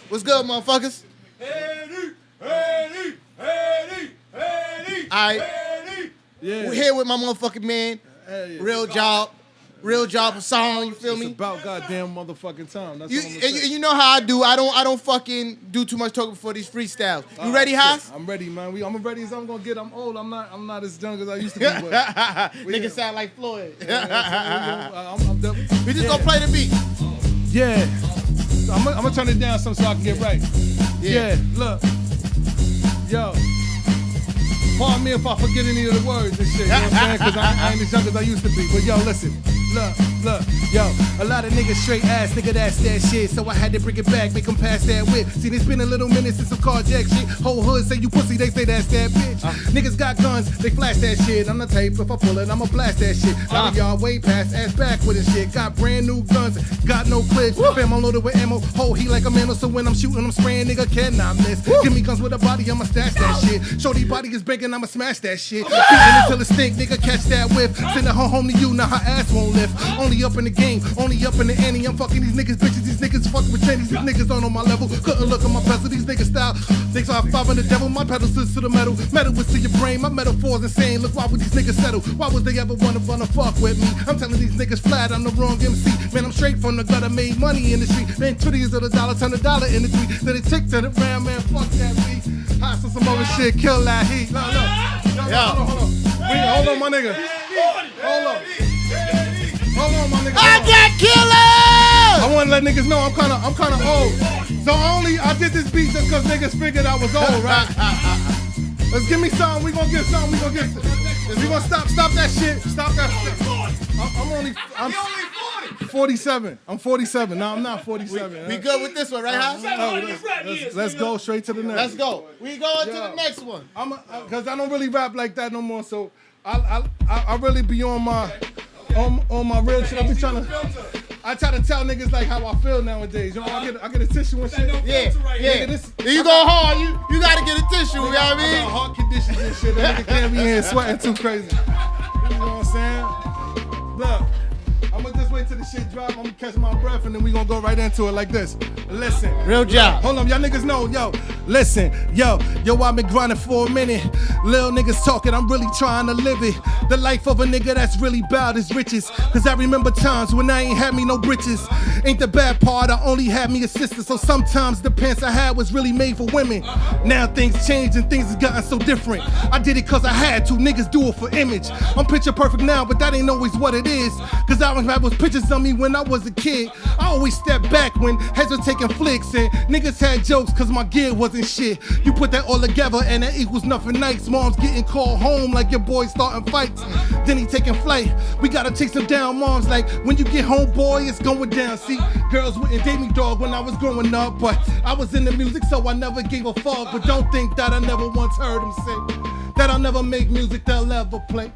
What's good, motherfuckers? Henny. All right. Yeah. We're here with my motherfucking man. Yeah. Real job Hason, you feel me? It's about goddamn motherfucking time. That's You, what I'm gonna say. you know how I do. I don't fucking do too much talking before these freestyles. You ready, Haas? I'm ready, man. I'm ready as I'm gonna get. I'm old. I'm not as young as I used to be. But Niggas sound like Floyd. I'm We just gonna play the beat. Yeah. So I'm gonna turn it down some so I can get right. Yeah. Look. Yo. Pardon me if I forget any of the words and shit. You know what I'm saying? Because I ain't as young as I used to be. But yo, listen. Look, yo, a lot of niggas straight ass, nigga, that's that shit. So I had to bring it back, make them pass that whip. See, it's been a little minute since some carjack shit. Whole hood say you pussy, they say that's that bitch. Niggas got guns, they flash that shit. I'm the type, if I pull it, I'ma blast that shit. A lot of y'all way past, ass backward and shit. Got brand new guns, got no clips. Fam, I'm loaded with ammo, whole heat like a man. So when I'm shooting, I'm spraying, nigga, cannot miss. Give me guns with a body, I'ma stash that shit. Shorty body is banging, I'ma smash that shit. Beating until it stink, nigga, catch that whip. Send her home to you, now her ass won't lift. Only up in the game, only up in the ante. I'm fucking these niggas, bitches. These niggas fucking with changes. These niggas aren't on my level. Couldn't look at my bezel. These niggas style. They saw five on the devil. My pedals is to the metal. Metal was to your brain. My metaphors insane. Look, why would these niggas settle? Why would they ever wanna fuck with me? I'm telling these niggas flat, I'm the wrong MC. Man, I'm straight from the gutter, made money in the street. Man, 20 is of the dollar, turn a dollar in the tweet. Then it tick to the round, man, fuck that beat. Hot some other shit, kill that heat. No. Hold on. Hold on, my nigga. Hold on. Hold on, my nigga. I got killers! I want to let niggas know I'm kind of old. So I did this beat just because niggas figured I was old, right? Let's give me something. We gonna get something. We gonna stop that shit. Stop that shit. I'm 47. I'm 47. No, I'm not 47. We good with this one, right, Haas? Let's go straight to the next. Let's go. We going to the next one. Cause I don't really rap like that no more. So I really be on my real shit. I try to tell niggas like how I feel nowadays. You know, I get a tissue and shit. Yeah. Nigga, You go hard, you gotta get a tissue, you know what I I mean? got heart conditions and shit. That nigga can't be in here sweating too crazy. You know what I'm saying? Look, I'm gonna just wait till the shit drop. I'm gonna catch my breath and then we gonna go right into it like this. Listen. Real job. Hold on, y'all niggas know, yo. Listen, yo, I've been grinding for a minute. Lil niggas talking, I'm really trying to live it. The life of a nigga that's really bout his riches. Cause I remember times when I ain't had me no britches. Ain't the bad part, I only had me a sister. So sometimes the pants I had was really made for women. Now things changed and things has gotten so different. I did it cause I had to, niggas do it for image. I'm picture perfect now, but that ain't always what it is. Cause I was pictures of me when I was a kid. I always stepped back when heads were taking flicks and niggas had jokes cause my gear wasn't shit. You put that all together and that equals nothing nice. Mom's getting called home like your boy starting fights. Then he taking flight. We gotta chase him down. Mom's like, when you get home, boy, it's going down. See, girls wouldn't date me, dog, when I was growing up, but I was in the music, so I never gave a fuck. But don't think that I never once heard him say that I'll never make music they'll ever play.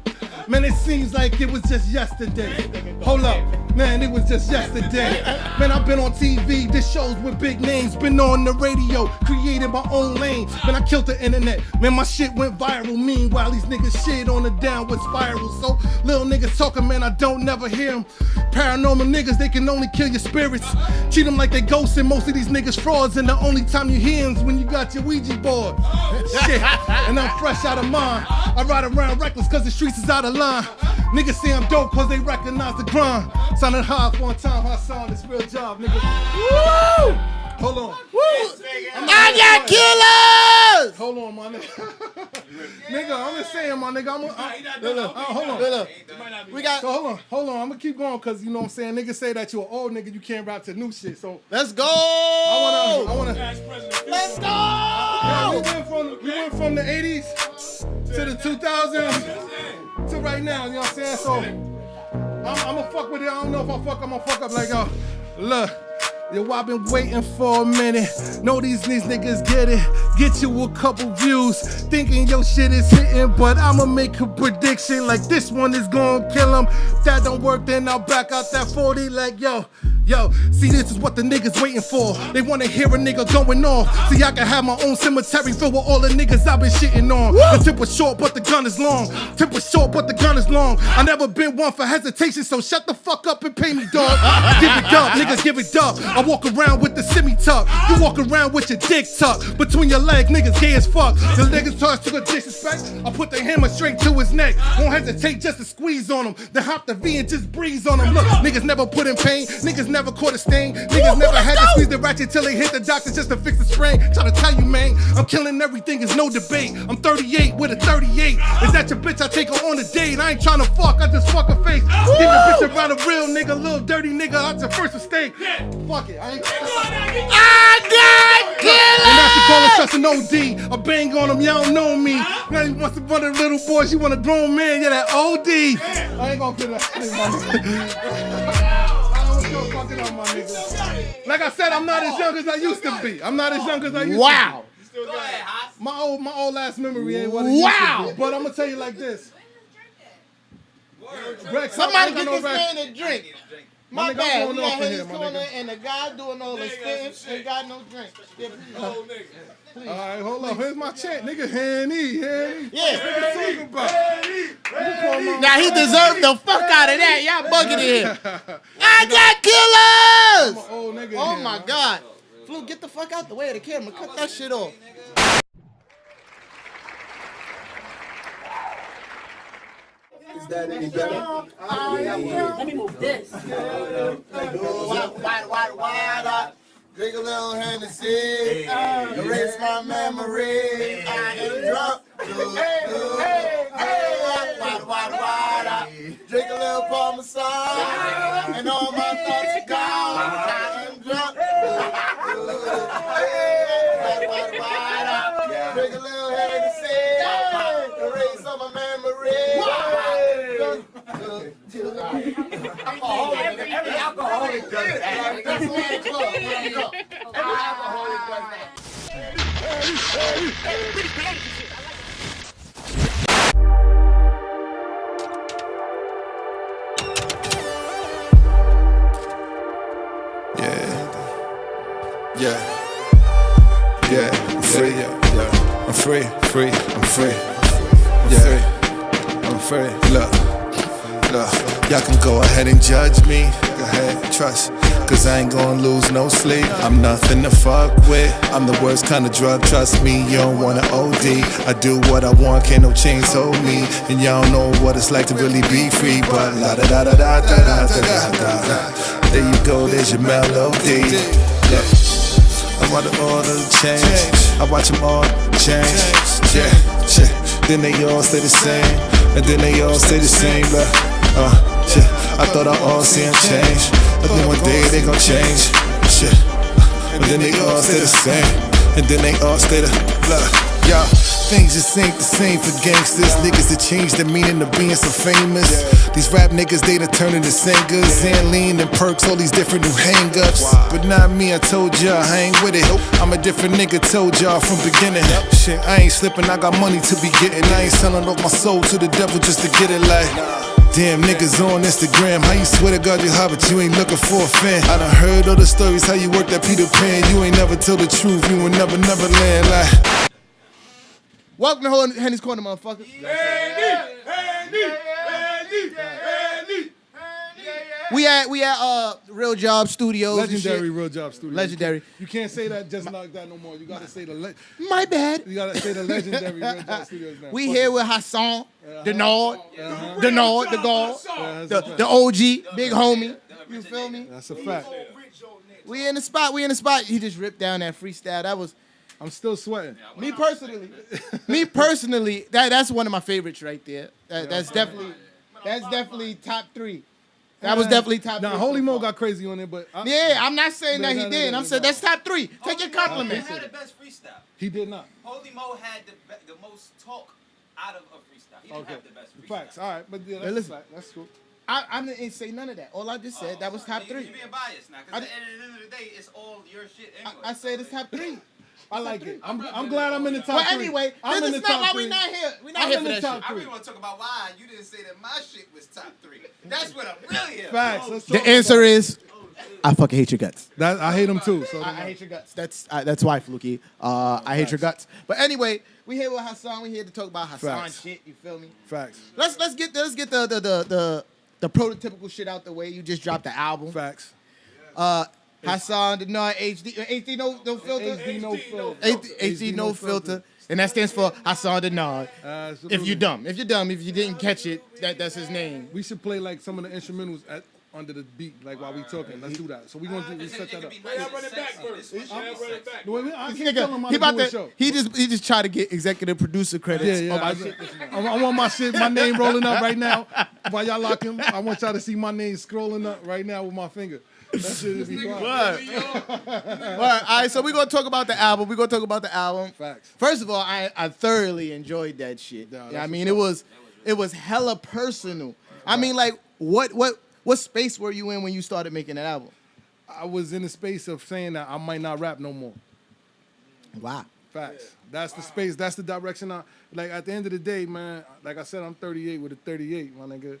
Man, it seems like it was just yesterday. Hold up, man, it was just yesterday. Man, I've been on TV, did shows with big names, been on the radio, created my own lane. Man, I killed the internet, man, my shit went viral. Meanwhile, these niggas shit on the downward spiral. So, little niggas talking, man, I don't never hear them. Paranormal niggas, they can only kill your spirits. Treat them like they ghosts, and most of these niggas frauds. And the only time you hear them is when you got your Ouija board. Shit, and I'm fresh out of mine. I ride around reckless cause the streets is out of line. Niggas say I'm dope cause they recognize the grind. Sounded high for one time, I sound this real job, nigga. Woo! Hold on. Woo! I got killers! Hold on, my nigga. Nigga, I'm just saying, my nigga. Hold on. We got. So hold on. I'm gonna keep going because you know what I'm saying. Niggas say that you're an old nigga, you can't rap to new shit. So Let's go! I wanna. Let's go! Yeah, we went from the 80s to the 2000s to right now. You know what I'm saying? So I'm gonna fuck with it. I don't know if I'm gonna fuck up like look. Yo, I've been waiting for a minute. Know these niggas get it. Get you a couple views. Thinking your shit is hitting, but I'ma make a prediction like this one is gonna kill him. If that don't work, then I'll back out that 40 like yo. See, this is what the niggas waiting for. They wanna hear a nigga going off. See, I can have my own cemetery filled with all the niggas I've been shitting on. The tip was short, but the gun is long. Tip was short, but the gun is long. I never been one for hesitation, so shut the fuck up and pay me, dog. Give it up, niggas, give it up. I walk around with the semi-tuck. You walk around with your dick tucked between your legs, niggas gay as fuck. The niggas starts to disrespect. I put the hammer straight to his neck. Won't hesitate just to squeeze on him. Then hop the V and just breeze on him. Look, niggas never put in pain. Niggas never caught a stain. Niggas never had to squeeze the ratchet till they hit the doctor just to fix the sprain. Try to tell you, man, I'm killing everything, it's no debate. I'm 38 with a 38. Is that your bitch? I take her on a date. I ain't trying to fuck, I just fuck her face. Give your bitch around a real nigga, little dirty nigga. That's your first mistake. Fuck it, I ain't. I got killer! And now she call us such an OD. I bang on them, y'all don't know me. Now you want one of the little boys, you want a grown man, yeah, that OD. I ain't gonna get that. Fucking up, my nigga. Like I said, I'm not as young as I used to be. Wow. My old last memory ain't what it used to be. But I'm gonna tell you like this. Greg, Somebody get this man a drink. My My nigga, bad. I'm We going got off in Hennys here, my Corner nigga. and the guy doing all the spins ain't got no drink. All right, hold up. Here's my chant, nigga. Henny. Yeah. Talking about. Now he deserved the fuck out of that. Y'all bugging in here. I got killers! I'm an old nigga Oh here, my man. God. Flu, get the fuck out the way of the camera. Cut that shit off. Is that any better? Let me move this. Wide, drink a little Hennessy, erase my memory. I am drunk. Wide, drink a little Parmesan, and all my thoughts are gone. I am drunk. Wide, drink a little Hennessy, erase all my memory. Every alcoholic does that. That's why it's close. Every alcoholic does that. Yeah, I'm free, I'm free, I'm free, yeah, I'm free, look, y'all can go ahead and judge me, go ahead, trust, cause I ain't gonna lose no sleep, I'm nothing to fuck with, I'm the worst kind of drug, trust me, you don't wanna OD, I do what I want, can't no chains hold me, and y'all don't know what it's like to really be free, but la da da da da da da da da, there you go, there's your melody, yeah. I want to order the change. I watch them all change. Yeah. Then they all stay the same. And then they all stay the same. But, I thought I all see them change. But then one day they gon' change. And then they all stay the same. And then they all stay the yeah. Things just ain't the same for gangsters. Niggas that change the meaning of being so famous. These rap niggas, they done turn into singers. And lean and perks, all these different new hang-ups. But not me, I told y'all, I ain't with it. I'm a different nigga, told y'all from beginning. Shit, I ain't slipping, I got money to be getting. I ain't selling off my soul to the devil just to get it like. Damn, niggas on Instagram, how you swear to God you hot, but you ain't looking for a fan. I done heard all the stories, how you work that Peter Pan. You ain't never tell the truth, you will never land like. Welcome to Hennys Corner, motherfuckers. We at Real Job Studios. Legendary Real Job Studios. Legendary. You can't say that just like that no more. You gotta say My bad. You gotta say the legendary Real Job Studios now. We here with Hason, Denard, the God, the OG, big homie. You feel me? That's a fact. We in the spot. He just ripped down that freestyle. That was. I'm still sweating. Me personally, that's one of my favorites right there. That's definitely top 3. That was definitely top 3. Now, Holy Mo got crazy on it, but I'm not saying that he did. I'm saying that's top 3. Take your compliment. He had the best freestyle. He did not. Holy Mo had the most talk out of a freestyle. He didn't have the best freestyle. Facts. All right, but yeah, Hey, listen. that's cool. I didn't say none of that. All I just said that was top 3. You're being biased now, because at the end of the day, it's all your shit anyway. I said it's top 3. I like it. I'm glad I'm in the top But 3. anyway, I'm in this the is not top why 3. we not here. We not I'm here in for the that top shit. I 3. really want to talk about why you didn't say that my shit was top 3. That's what I'm really here. Facts. Let's The talk answer is, I fucking hate your guts. that. I hate them too. So I hate your guts. That's why, Fluky. I hate your guts. But anyway, we here with Hason. We here to talk about Hason Facts. shit. You feel me? facts. Let's get the prototypical shit out the way. You just dropped the album. Facts. Hason, the non HD no filter. HD no filter. HD no filter. And that stands for Hason the Nod. Absolutely. If you didn't catch it, that's his name. We should play like some of the instrumentals under the beat, like while we talking. Let's do that. So we gonna set that up. Run it back first. I This can't tell him nigga, how he to about do a to show. he just tried to get executive producer credits. Yeah, on my yeah. shit. I want my name rolling up right now while y'all lock him. I want y'all to see my name scrolling up right now with my finger. That shit is be fun. All right, so we're gonna talk about the album. Facts. First of all, I thoroughly enjoyed that shit. Yeah, Yeah, that's I mean, it was hella personal. I mean, like, what space were you in when you started making that album? I was in the space of saying that I might not rap no more. Wow. Facts. That's the space. That's the direction. Like at the end of the day, man. Like I said, I'm 38 with a 38, my nigga.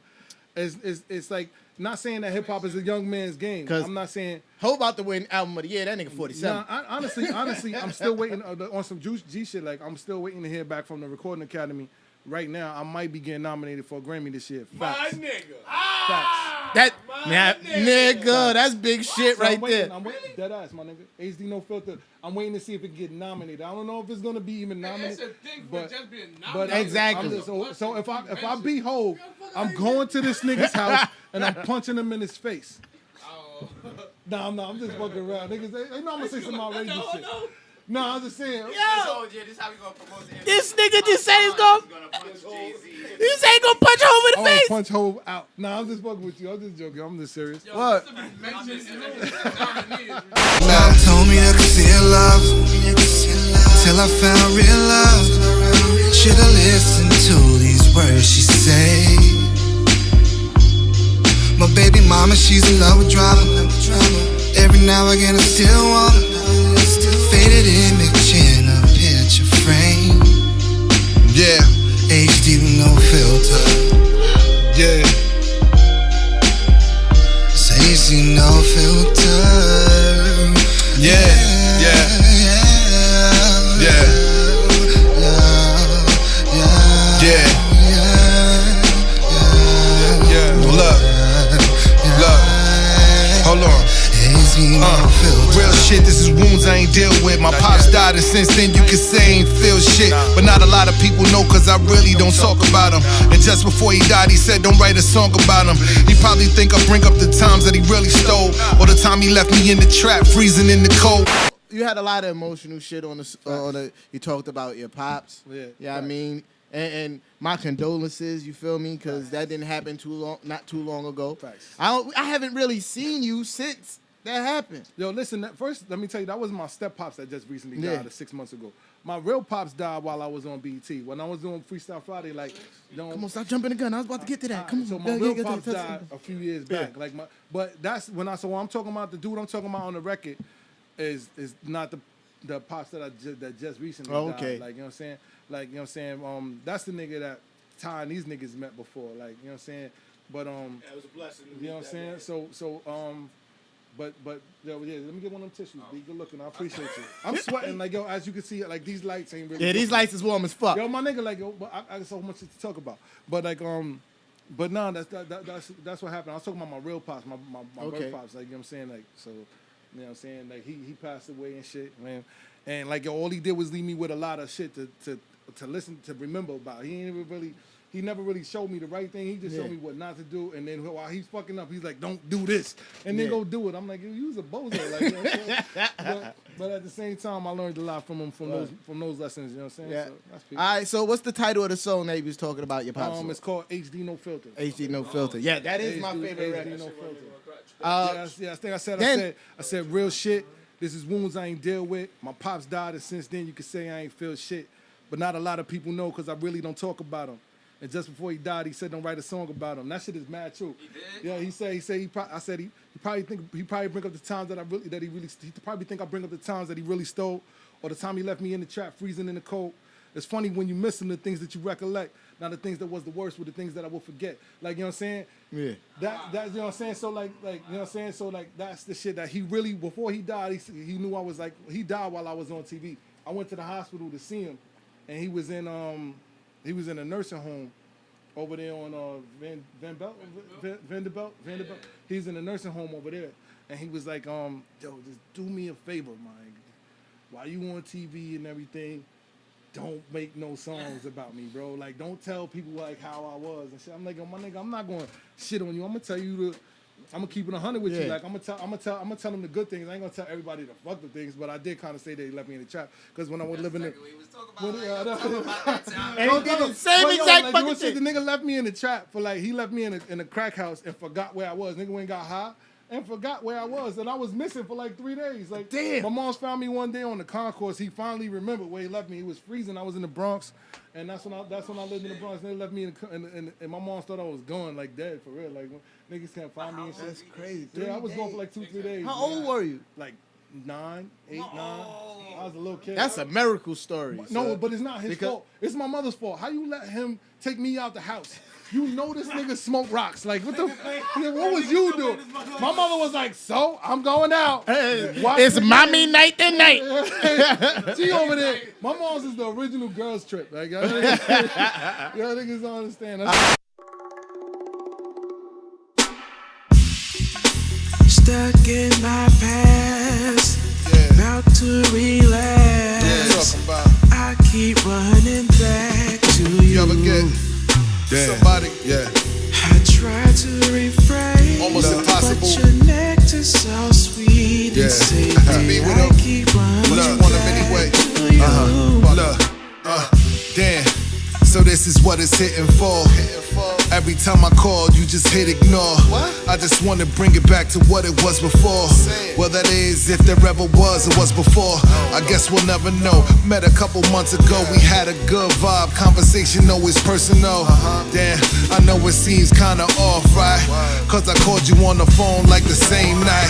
It's like not saying that hip hop is a young man's game. I'm not saying. How about to win album of the year? That nigga 47. Nah, honestly, I'm still waiting on some Juice G shit. Like I'm still waiting to hear back from the Recording Academy. Right now, I might be getting nominated for a Grammy this year. Facts. My nigga. Facts. Nigga, that's big shit So right there. I'm waiting. Dead ass, my nigga. HD no filter. I'm waiting to see if it can get nominated. I don't know if it's gonna be even nominated. That's a thing for but, just being but nominated. Exactly. So if I be Hov, I'm going to this nigga's house and I'm punching him in his face. Nah, I'm just fucking around. Niggas, they know I'm gonna say some outrageous shit. No, I'm just saying. So, yeah, this is how we gonna promote the This nigga just said he's gonna. punch Jay-Z. He said he gonna punch Hov in I the want to face. punch Hov out. Nah, I'm just fucking with you. I'm just joking. I'm just serious. What? Mom told me to conceal love till I found real love. Should've listened to these words she say. My baby mama, she's in love with drama. Every now and again I still want her. Faded image in a picture frame. Yeah, HD with no filter. Yeah, it's HD no filter. Yeah, yeah, yeah, yeah, yeah, yeah. Look, hold on. Real shit, this is wounds I ain't deal with. My pops died and since then you can say I ain't feel shit. But not a lot of people know cause I really don't talk about him. And just before he died he said don't write a song about him. He probably think I bring up the times that he really stole, or the time he left me in the trap freezing in the cold. You had a lot of emotional shit on the. You talked about your pops. Yeah, I mean, and my condolences. You feel me? Because that didn't happen not too long ago. Facts. I haven't really seen you since that happened. Yo, listen, first, let me tell you, that was my step-pops that just recently Yeah. died 6 months ago. My real pops died while I was on BET. When I was doing Freestyle Friday, like, Come on, stop jumping the gun. I was about to get to that. Come on. So my real pops died a few years back. Like but that's when I'm talking about, the dude I'm talking about on the record is not the pops that just recently Oh, died. okay. Like, you know what I'm saying? Like, you know what I'm saying? That's the nigga that Ty and these niggas met before. Like, you know what I'm saying? But That was a blessing. you know what I'm saying? But yo, yeah, let me get one of them tissues. Be good looking. I appreciate you. I'm sweating, like, yo, as you can see, like, these lights ain't really. Yeah, these looking. lights is warm as fuck. Yo, my nigga, like, yo, but I got so much to talk about. But like, but nah, that's what happened. I was talking about my real pops, my Okay. real pops. Like, you know what I'm saying? Like, so, you know what I'm saying? Like, he passed away and shit, man. And like, yo, all he did was leave me with a lot of shit to listen to, remember about. He never really showed me the right thing. He just showed me what not to do. And then while he's fucking up, he's like, don't do this. And then go do it. I'm like, you was a bozo. Like, you know what I'm saying? but at the same time, I learned a lot from him, from those lessons. You know what I'm saying? Yeah. So that's peace. All right. So what's the title of the song that you was talking about? Your pops. It's called HD No Filter. HD No Filter. Yeah, that is my favorite HD record. No Filter. Yeah, I think I said real shit. This is wounds I ain't deal with. My pops died, and since then you can say I ain't feel shit. But not a lot of people know because I really don't talk about them. And just before he died, he said, "Don't write a song about him." That shit is mad true. He did? Yeah, he said he probably bring up the times that he probably think I bring up the times that he really stole, or the time he left me in the trap, freezing in the cold. It's funny when you miss them, the things that you recollect. Now the things that was the worst were the things that I will forget. Like, you know what I'm saying? Yeah. That's you know what I'm saying? So like you know what I'm saying? So like that's the shit that he really, before he died, he knew I was like, he died while I was on TV. I went to the hospital to see him, and he was in a nursing home over there on Vanderbilt. He's in a nursing home over there, and he was like, yo, just do me a favor, man. While you on TV and everything, don't make no songs about me, bro. Like, don't tell people like how I was and shit. I'm like, yo, my nigga, I'm not gonna shit on you. I'm gonna tell you I'm gonna keep it 100 with you. Like, I'm gonna tell them the good things. I ain't gonna tell everybody the fuck the things, but I did kind of say that he left me in the trap because when I was living in. He was talking about that time. And he did the same exact fucking shit. The nigga left me in the trap for like, he left me in a crack house and forgot where I was. Nigga went and got high and forgot where I was, and I was missing for like 3 days. Like, damn. My mom's found me one day on the concourse. He finally remembered where he left me. He was freezing. I was in the Bronx, and that's when I lived in the Bronx. And they left me and my mom thought I was gone, like dead for real. Like, niggas can't find me and shit. That's crazy. Yeah, I was gone for like 2-3 days. How old were you? Like 9, 8, 9. I was a little kid. That's a miracle story. No, son. but it's not his fault. It's my mother's fault. How you let him take me out the house? You know this nigga smoke rocks. Like, what was you doing? My mother was like, so, I'm going out. It's mommy night tonight. She over there. My mom's is the original girls trip. Like, y'all niggas don't understand. Stuck in my past, about to relapse. I keep running back to you. You ever get somebody? Yeah. I try to refrain, Almost impossible. but your nectar's so sweet and savory. I keep running Look, want 'em anyway. to you. Look, damn. So this is what it's hitting for. Every time I call, you just hit ignore. I just wanna bring it back to what it was before. Well, that is, if there ever was or was before. I guess we'll never know. Met a couple months ago, we had a good vibe. Conversation always personal. Damn, I know it seems kinda off, right? Cause I called you on the phone like the same night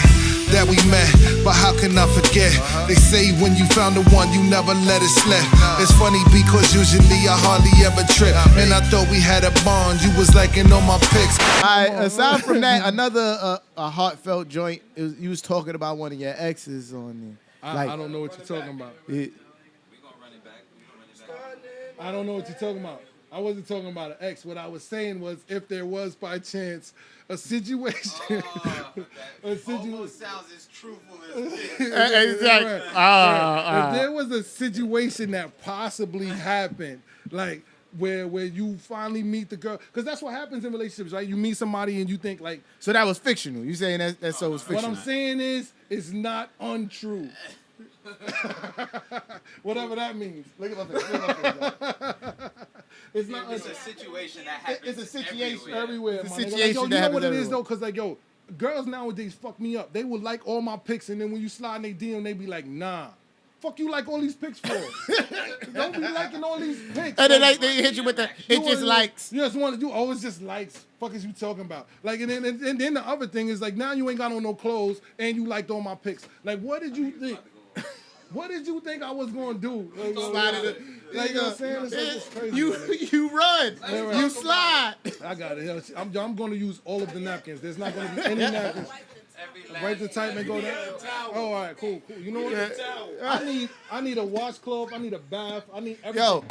that we met, but how can I forget? They say when you found the one, you never let it slip. It's funny because usually I hardly ever trip, and I thought we had a bond. You was liking all my pics. Alright, aside from that, another a heartfelt joint. You was talking about one of your exes on there. I don't know what you're talking about. It, I don't know what you're talking about. I wasn't talking about an ex. What I was saying was, if there was by chance a situation, Almost sounds as truthful as this. exactly. If there was a situation that possibly happened, like where you finally meet the girl, because that's what happens in relationships, right? You meet somebody and you think like. So that was fictional. You saying that so it was fictional? What I'm saying is, it's not untrue. Whatever that means. Look at my face. It's not. It's a situation that happens. It's a situation everywhere. It's a My nigga. situation Like, yo, you that know what it happens is though, because like yo, girls nowadays fuck me up. They would like all my pics, and then when you slide in they DM, they be like, nah. Fuck you like all these pics for? Don't be liking all these pics. And then they hit you with the it just likes. You just want to do always just likes. Fuck is you talking about? Like and then the other thing is like now you ain't got on no clothes and you liked all my pics. Like what did you think? What did you think I was gonna do? Like, you know what I'm saying? It's like, it's crazy. You run. You slide. I got it. I'm gonna use all of the napkins. There's not gonna be any napkins. Right the type and go down. Oh, all right, cool. You know what? I need a washcloth. I need a bath. I need everything. Yo.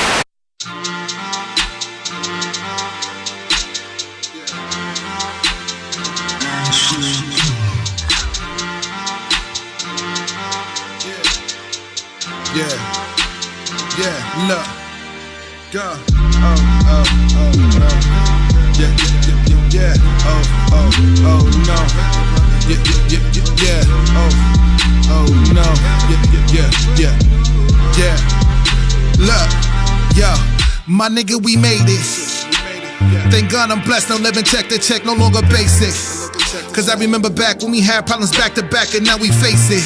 Yeah, look, go, yeah, oh, no, yeah, no, yeah, look, yo, my nigga, we made it. Thank God I'm blessed, no living check to check, no longer basic. Cause I remember back when we had problems back to back and now we face it.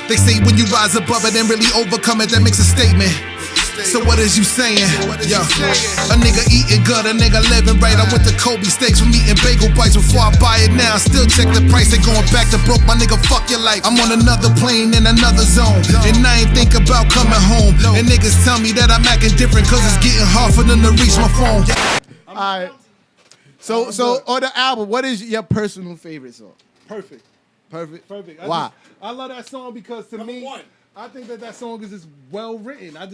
They say when you rise above it and really overcome it, that makes a statement. So what is you saying? Yo, a nigga eating good, a nigga living right. I went to Kobe Steaks from eating bagel bites before I buy it now. Still check the price, they going back to broke. My nigga, fuck your life. I'm on another plane in another zone, and I ain't think about coming home. And niggas tell me that I'm acting different, cause it's getting hard for them to reach my phone. All right. So on the album, what is your personal favorite song? Perfect. Perfect. Why? I love that song because to me, I think that song is just well written. I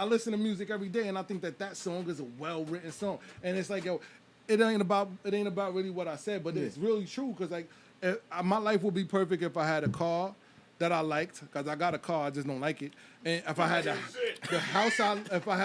listen to music every day, and I think that song is a well written song. And it's like, yo, it ain't about really what I said, but it's really true. Cause like, my life would be perfect if I had a car that I liked. Cause I got a car, I just don't like it. And if I had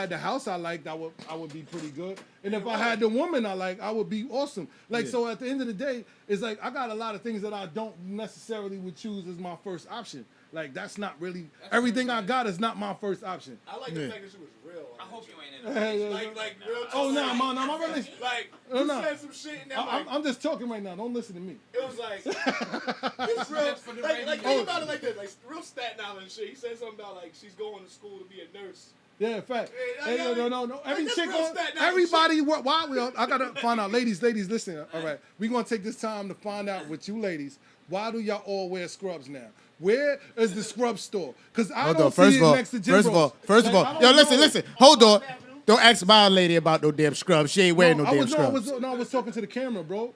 the house I liked, I would be pretty good. And if I had the woman I like, I would be awesome. Like, so at the end of the day, it's like I got a lot of things that I don't necessarily would choose as my first option. Like, that's not really, everything I got is not my first option. I like the fact that she was real. I hope you ain't in it. Like real talk. Oh, no, man, I'm really. Like, Oh, you no. said some shit in that. I'm just talking right now. Don't listen to me. It was like, it's real. Like think about it like this. Like, real Staten Island shit. He said something about, like, she's going to school to be a nurse. Yeah, in fact. Hey, No. Every that's chick real on, Staten Island everybody, I gotta find out. Ladies, listen. All right. We're gonna take this time to find out with you ladies, why do y'all all wear scrubs now? Where is the scrub store? Because I don't see it next to Jim Rose. First of all, yo, listen. Hold on. Don't ask my lady about no damn scrubs. She ain't wearing no damn scrubs. I was talking to the camera, bro.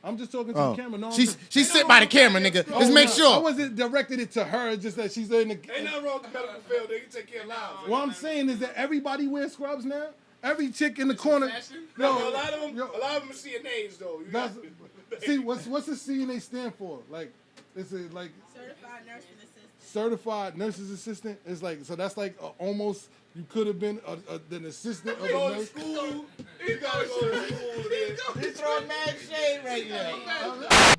I'm just talking to the camera. No, She sit by the camera, nigga. Let's make sure. I wasn't directed it to her. It's just that she's in the. Ain't nothing wrong with the medical field. They can take care of lives. What I'm saying is that everybody wears scrubs now. Every chick in the corner. No, a lot of them are CNAs though. See, what's the CNA stand for? Like, it's like certified nurse's assistant. It's like, so that's like almost. You could have been an assistant of a nurse. School. You gotta go to school. He's throwing mad shade right now.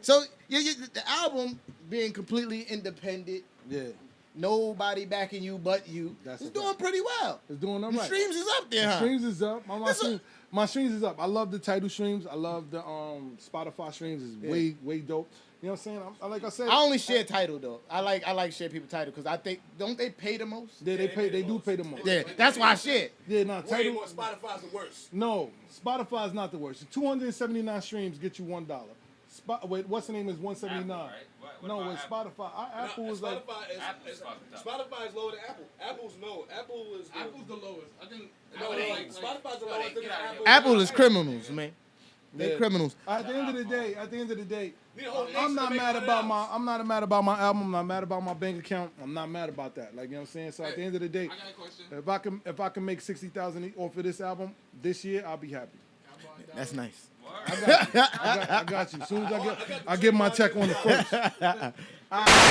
So the album being completely independent. Yeah. Nobody backing you but you. It's doing pretty well. It's doing all The right. streams is up there, huh? Streams is up. My streams is up. I love the title streams. I love the Spotify streams. Is way dope. You know what I'm saying? Like I said, I only share title though. I like share people title because I think don't they pay the most? Yeah, they do pay the most. Yeah, that's why I share. Yeah, nah, Way title. more. Spotify's the worst. No, Spotify is not the worst. 279 streams get you $1. Wait, what's the name is 179? Apple, right? No, with Spotify. Our Apple is like. Spotify is lower than Apple. Apple's low. Apple's the lowest. I think. No, Spotify's the lowest than Apple. Apple is criminals, man. They criminals. At the end of the day, I'm not mad about my album. I'm not mad about my bank account. I'm not mad about that. Like, you know what I'm saying? So at the end of the day, I got a question. if I can make $60,000 off of this album this year, I'll be happy. That's nice. I got you. As soon as I get my check on the first.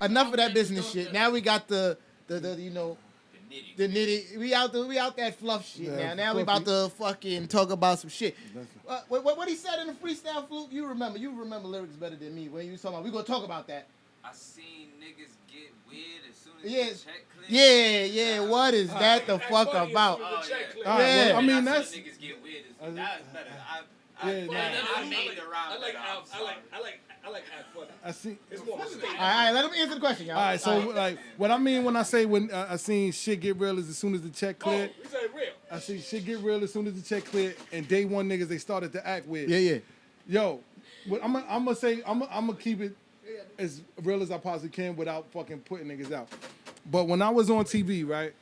Enough of that business shit. Now we got the nitty. We out that fluff shit now. Now we about to fucking talk about some shit. What he said in the freestyle flute, you remember lyrics better than me. When you was talking about, we gonna talk about that. I seen niggas get weird as soon as the check cleared. Yeah. What is that the fuck about? Well, I mean, that's. Niggas get weird. That's better. Yeah, I made the rhyme. I like act funny. I see. It's more mistake. All right, let him answer the question, y'all. All right, so like what I mean when I say when I seen shit get real is as soon as the check cleared. We say real. I see shit get real as soon as the check cleared, and day one niggas they started to act weird. Yeah. Yo, what I'm gonna keep it as real as I possibly can without fucking putting niggas out. But when I was on TV, right,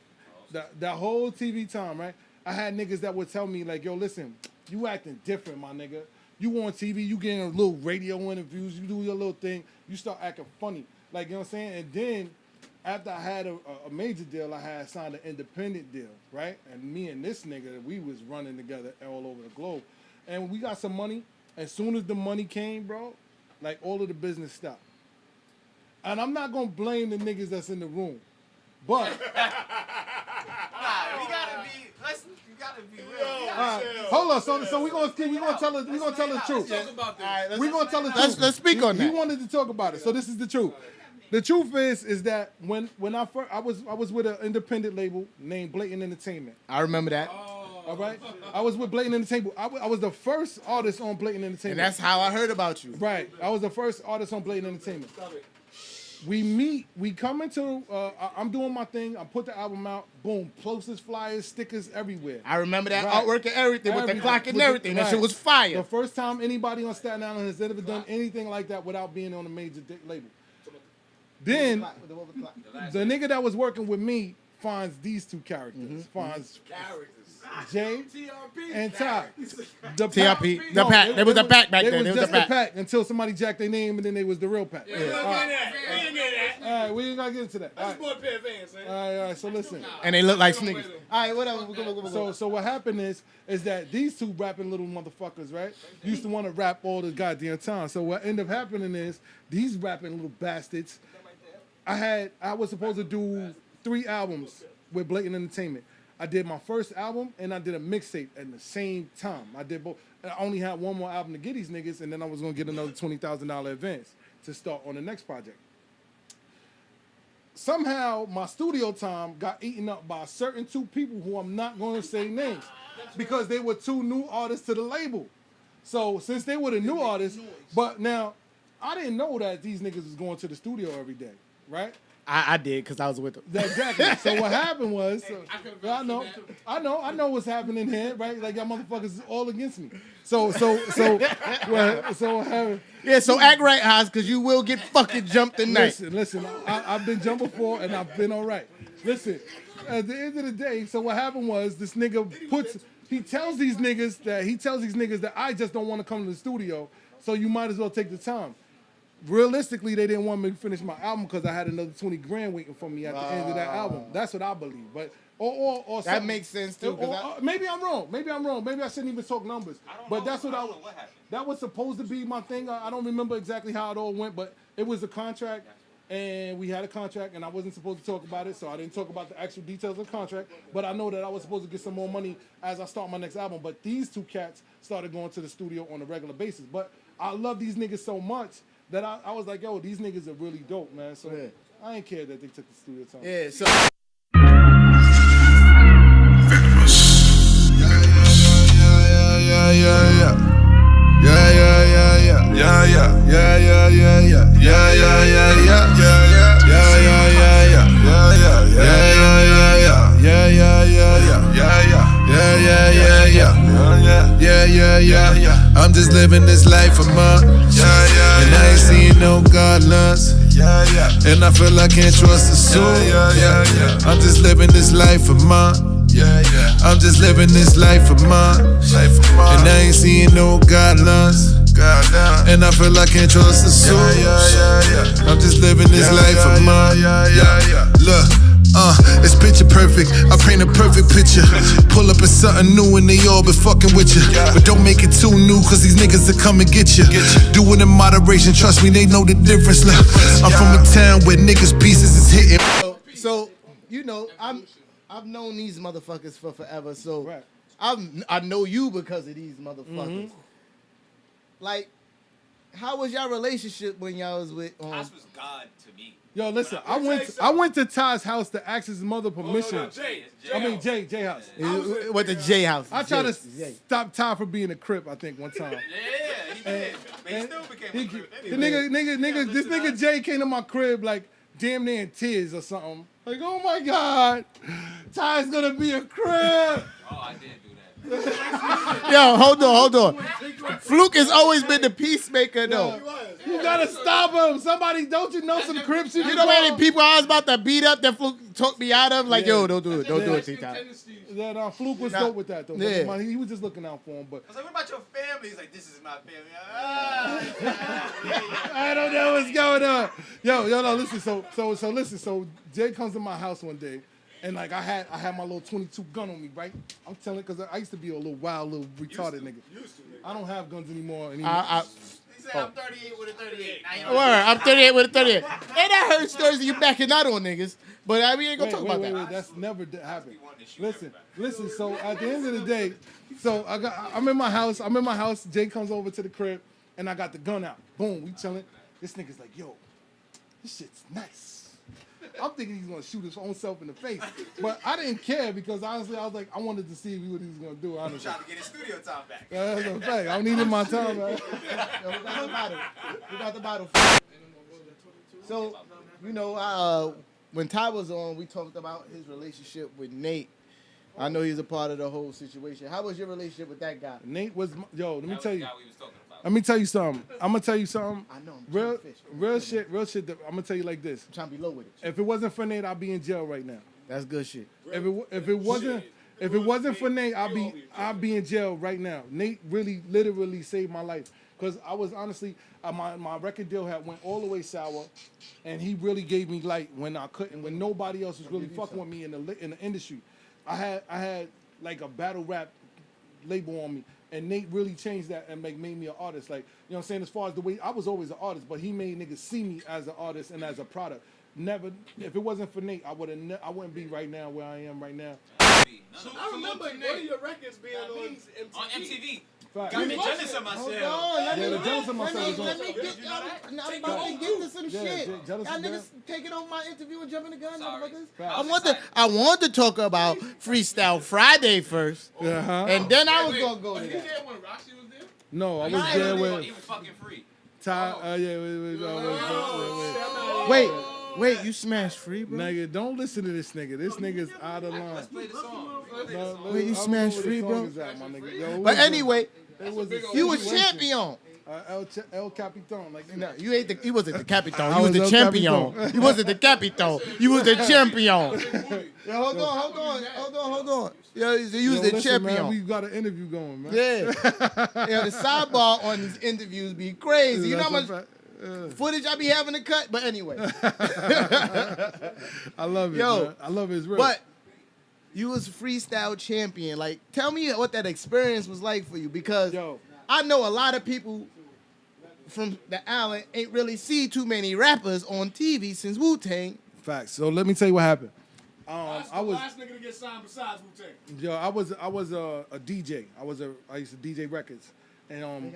that whole TV time, right, I had niggas that would tell me like, yo, listen, you acting different, my nigga. You on TV, you getting a little radio interviews, you do your little thing, you start acting funny. Like, you know what I'm saying? And then after I had a major deal, I had signed an independent deal, right? And me and this nigga, we was running together all over the globe. And we got some money. As soon as the money came, bro, like all of the business stopped. And I'm not gonna blame the niggas that's in the room. But You gotta be real. hold on, so we gonna tell the truth. We gonna tell the truth. Let's speak on that. He wanted to talk about it, so this is the truth. The truth is that when I first I was with an independent label named Blatant Entertainment. I remember that. All right, I was with Blatant Entertainment. I was the first artist on Blatant Entertainment. And that's how I heard about you. Right, I was the first artist on Blatant Entertainment. We meet. We come into. I'm doing my thing. I put the album out. Boom. Posters, flyers, stickers everywhere. I remember that Right. artwork and everything with the clock and With the- everything. That right. shit was fire. The first time anybody on Staten Island has ever done anything like that without being on a major label. Then the nigga that was working with me finds these two characters. Finds Jay and Ty. The TRP. The pack. There was a pack back then. It There was was a just the pack. pack until somebody jacked their name and then they was the real pack. We ain't gonna get that. All right, we ain't gonna get into that. All That's right, more pair of fans, man. all right, so listen. And they look like sneakers. All right, whatever. So what happened is that these two rapping little motherfuckers, right, used to want to rap all the goddamn time. So what ended up happening is these rapping little bastards. I was supposed to do 3 albums with Blatant Entertainment. I did my first album and I did a mixtape at the same time. I did both. I only had one more album to get these niggas, and then I was gonna get another $20,000 advance to start on the next project. Somehow my studio time got eaten up by certain 2 people who I'm not going to say names because they were 2 new artists to the label. So since they were the new artists, but now I didn't know that these niggas was going to the studio every day, right? I did because I was with them. Exactly. So what happened was, I know what's happening here, right? Like y'all motherfuckers is all against me. So what happened? Yeah, so act right, Haas, because you will get fucking jumped tonight. Listen. I've been jumped before and I've been all right. Listen, at the end of the day, so what happened was this nigga he tells these niggas that I just don't want to come to the studio, so you might as well take the time. Realistically, they didn't want me to finish my album because I had another 20 grand waiting for me at the end of that album. That's what I believe. But or That makes sense too. maybe I'm wrong. Maybe I shouldn't even talk numbers. But that's what that was supposed to be my thing. I don't remember exactly how it all went, but it was a contract, and we had a contract, and I wasn't supposed to talk about it, so I didn't talk about the actual details of the contract. But I know that I was supposed to get some more money as I start my next album. But these 2 cats started going to the studio on a regular basis. But I love these niggas so much that I was like, yo, these niggas are really dope, man. So I ain't care that they took the studio time. Yeah, so I'm just living this life of mine. And I ain't seen no guidelines. And I feel I can't trust a soul. I'm just living this life of mine. I'm just living this life of mine. And I ain't seeing no guidelines. And I feel I can't trust a soul. I'm just living this life of mine. Look. It's picture perfect. I paint a perfect picture. Pull up at something new and they all been fucking with you. But don't make it too new, cause these niggas will come and get you. Do it in moderation, trust me, they know the difference. Look, I'm from a town where niggas pieces is hitting. So you know, I've known these motherfuckers for forever. So Right. I know you because of these motherfuckers. Like, how was y'all relationship when y'all was with? Haas was God to me. Yo, listen, I went to Ty's house to ask his mother permission. Jay. Jay house. With the J house. I tried to stop Ty from being a Crip, I think, one time. Yeah, he did. But he still became a Crip The anyway. this nigga Jay came to my crib like damn near in tears or something. Like, oh my God, Ty's gonna be a Crip. Oh, I did do that. Yo, hold on. Fluke has always been the peacemaker, though. You gotta stop him. Somebody, don't you know some Crips? You know how many people I was about to beat up that Fluke talked me out of? Like, yo, don't do it. Don't do it, T-Top. That Fluke was dope with that, though. Yeah. He was just looking out for him. But I was like, what about your family? He's like, this is my family. I don't know what's going on. Yo, no, listen. So listen. So Jay comes to my house one day, and like I had my little 22 gun on me, right? I'm telling, cause I used to be a little wild, little retarded nigga. I don't have guns anymore. He said, I'm 38 with a 38. Word, I'm 38 with a 38. And I heard stories of you backing out on niggas, but we ain't gonna talk about that. That's never happened. Listen. So at the end of the day, so I'm in my house. Jay comes over to the crib, and I got the gun out. Boom, we chilling. This nigga's like, yo, this shit's nice. I'm thinking he's gonna shoot his own self in the face, but I didn't care because honestly, I was like, I wanted to see what he was gonna do. Honestly, Trying to get his studio time back. that's a fact. I needed my time, man. We got the bottle. So you know, when Ty was on, we talked about his relationship with Nate. I know he's a part of the whole situation. How was your relationship with that guy? Nate was, let me tell you. That was the guy we was talking about. Let me tell you something. I'm gonna tell you something. I know. Real shit. I'm gonna tell you like this. I'm trying to be low with it. If it wasn't for Nate, I'd be in jail right now. That's good shit. If it wasn't for Nate, I'd be in jail right now. Nate really, literally saved my life. Cause I was honestly, my record deal had went all the way sour, and he really gave me light when I couldn't, when nobody else was really fucking with me in the industry. I had like a battle rap label on me, and Nate really changed that and made me an artist. Like, you know what I'm saying? As far as the way I was always an artist, but he made niggas see me as an artist and as a product. Never, if it wasn't for Nate, I wouldn't be right now where I am right now. So I remember one of your records being on MTV. On MTV. Fact. Got me jealous of myself. The jealous of myself Let me get, I'm about to get to some shit. Y'all niggas taking over my interview and jumping the gun, motherfuckers. I want to talk about Freestyle Friday first, and then I was gonna go to You that. there when Roxy was there? No, I was there with He was fucking free. Ty. Wait, you smashed Free, bro? Nigga, don't listen to this nigga. This nigga's out of line. Let's play the song. Wait, you smashed Free, bro? But anyway, you was champion. El Capitan. Like, No, you ain't the. He wasn't the Capitan. He was the champion. He wasn't the Capitan. He was the champion. Yo, hold on. Yo, you was the listen, champion. Man, we got an interview going, man. Yeah. The sidebar on these interviews be crazy. You know how much footage I be having to cut? But anyway. I love it, Yo, man. I love it. It's real. But you was freestyle champion. Like, tell me what that experience was like for you. Because I know a lot of people from the island ain't really see too many rappers on TV since Wu-Tang. Facts. So let me tell you what happened. That's the last nigga to get signed besides Wu-Tang. Yo, I was a DJ. I used to DJ records, and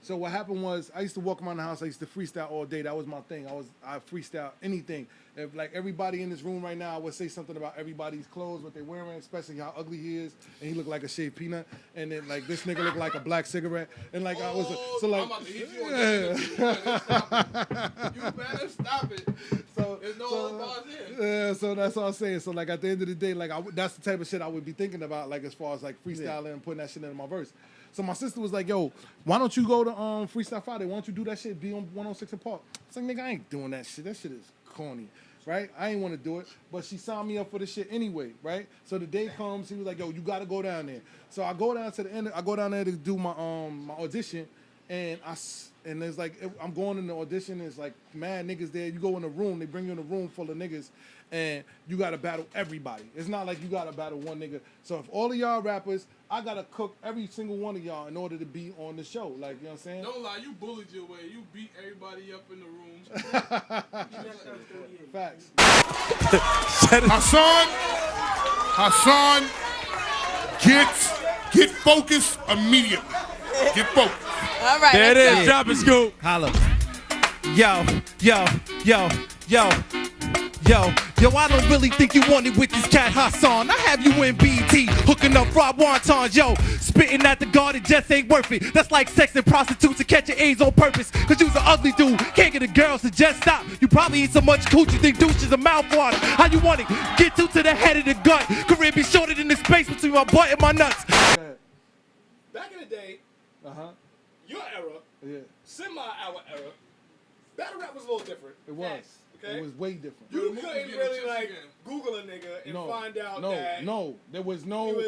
so what happened was I used to walk around the house. I used to freestyle all day. That was my thing. I freestyle anything. If, like, everybody in this room right now, I would say something about everybody's clothes, what they're wearing, especially how ugly he is, and he looked like a shaved peanut, and then like this nigga looked like a black cigarette, and like I was so like. I'm about to hit you on that. You better stop it. So there's no bars here. so that's all I'm saying. So like at the end of the day, like that's the type of shit I would be thinking about, like as far as like freestyling and putting that shit in my verse. So my sister was like, "Yo, why don't you go to Freestyle Friday? Why don't you do that shit? Be on 106 and Park." I was like, "Nigga, I ain't doing that shit. That shit is corny." Right? I ain't want to do it, but she signed me up for the shit anyway, right? So the day comes, he was like, "Yo, you gotta go down there." So I go down to the end. I go down there to do my my audition, and there's like I'm going in the audition. There's like mad niggas there. You go in a room, they bring you in a room full of niggas, and you gotta battle everybody. It's not like you gotta battle one nigga. So if all of y'all rappers, I gotta cook every single one of y'all in order to be on the show. Like, you know what I'm saying? Don't lie, you bullied your way. You beat everybody up in the room. Facts. Hason, get focused immediately. Get focused. All right. There it is. Drop it, Scoop. Holla. Yo, I don't really think you want it with this cat Hason. I have you in BT, hooking up Rob Wontons, yo. Spitting at the guard, it just ain't worth it. That's like sex and prostitutes and catching AIDS on purpose. Cause you's an ugly dude, can't get a girl, so just stop. You probably eat so much cooch you think douche is a mouthwash. How you want it? Get to the head of the gut. Career be shorter than the space between my butt and my nuts. Back in the day, your era, semi-our era, battle rap was a little different. It was. Okay? It was way different. You couldn't really like Google a nigga and find out that. No, there was no.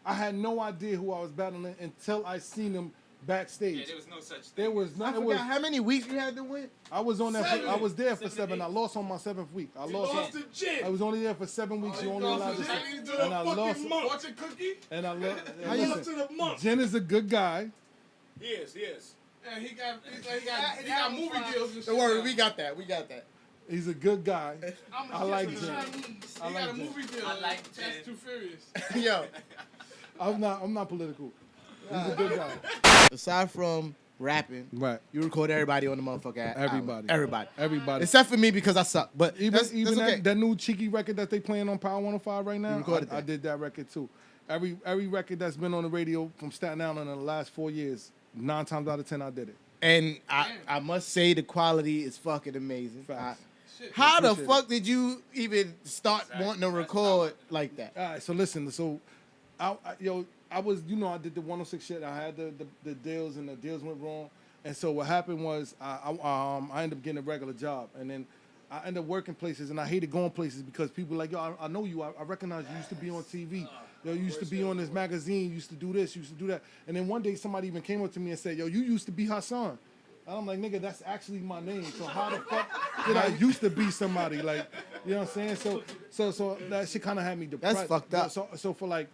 I had no idea who I was battling until I seen him backstage. Yeah, there was no such thing. There was not. I forgot how many weeks you had to win. I was on that. 7. I was there for 7. I lost on my 7th week. I lost to Jin. I was only there for 7 weeks. You only allowed to. And I lost. Fortune cookie. And I lost. How you up to the month? Jen is a good guy. He is. And he got movie deals and shit. Don't worry, we got that. He's a good guy. I like Jen. He got a movie deal. I like Jen. That's Too Furious. Yo, I'm not political. He's a good guy. aside from rapping, Right. you record everybody on the motherfucker. Everybody. Except for me because I suck. But Even that's okay. that new cheeky record that they playing on Power 105 right now, recorded I that? did that record too. Every record that's been on the radio from Staten Island in the last 4 years, 9 times out of 10 I did it. And I must say the quality is fucking amazing. Facts. How the fuck did you even start wanting to record like that? All right, so listen. So, I was, I did the 106 shit. I had the deals, and the deals went wrong. And so what happened was I ended up getting a regular job, and then I ended up working places, and I hated going places because people were like, yo, I know you. I recognize you used to be on TV. Yo, you used to be on this magazine. You used to do this. You used to do that. And then one day somebody even came up to me and said, yo, you used to be Hason. And I'm like, nigga, that's actually my name. So how the fuck did I used to be somebody? Like, you know what I'm saying? So that shit kind of had me depressed. That's fucked up. So for like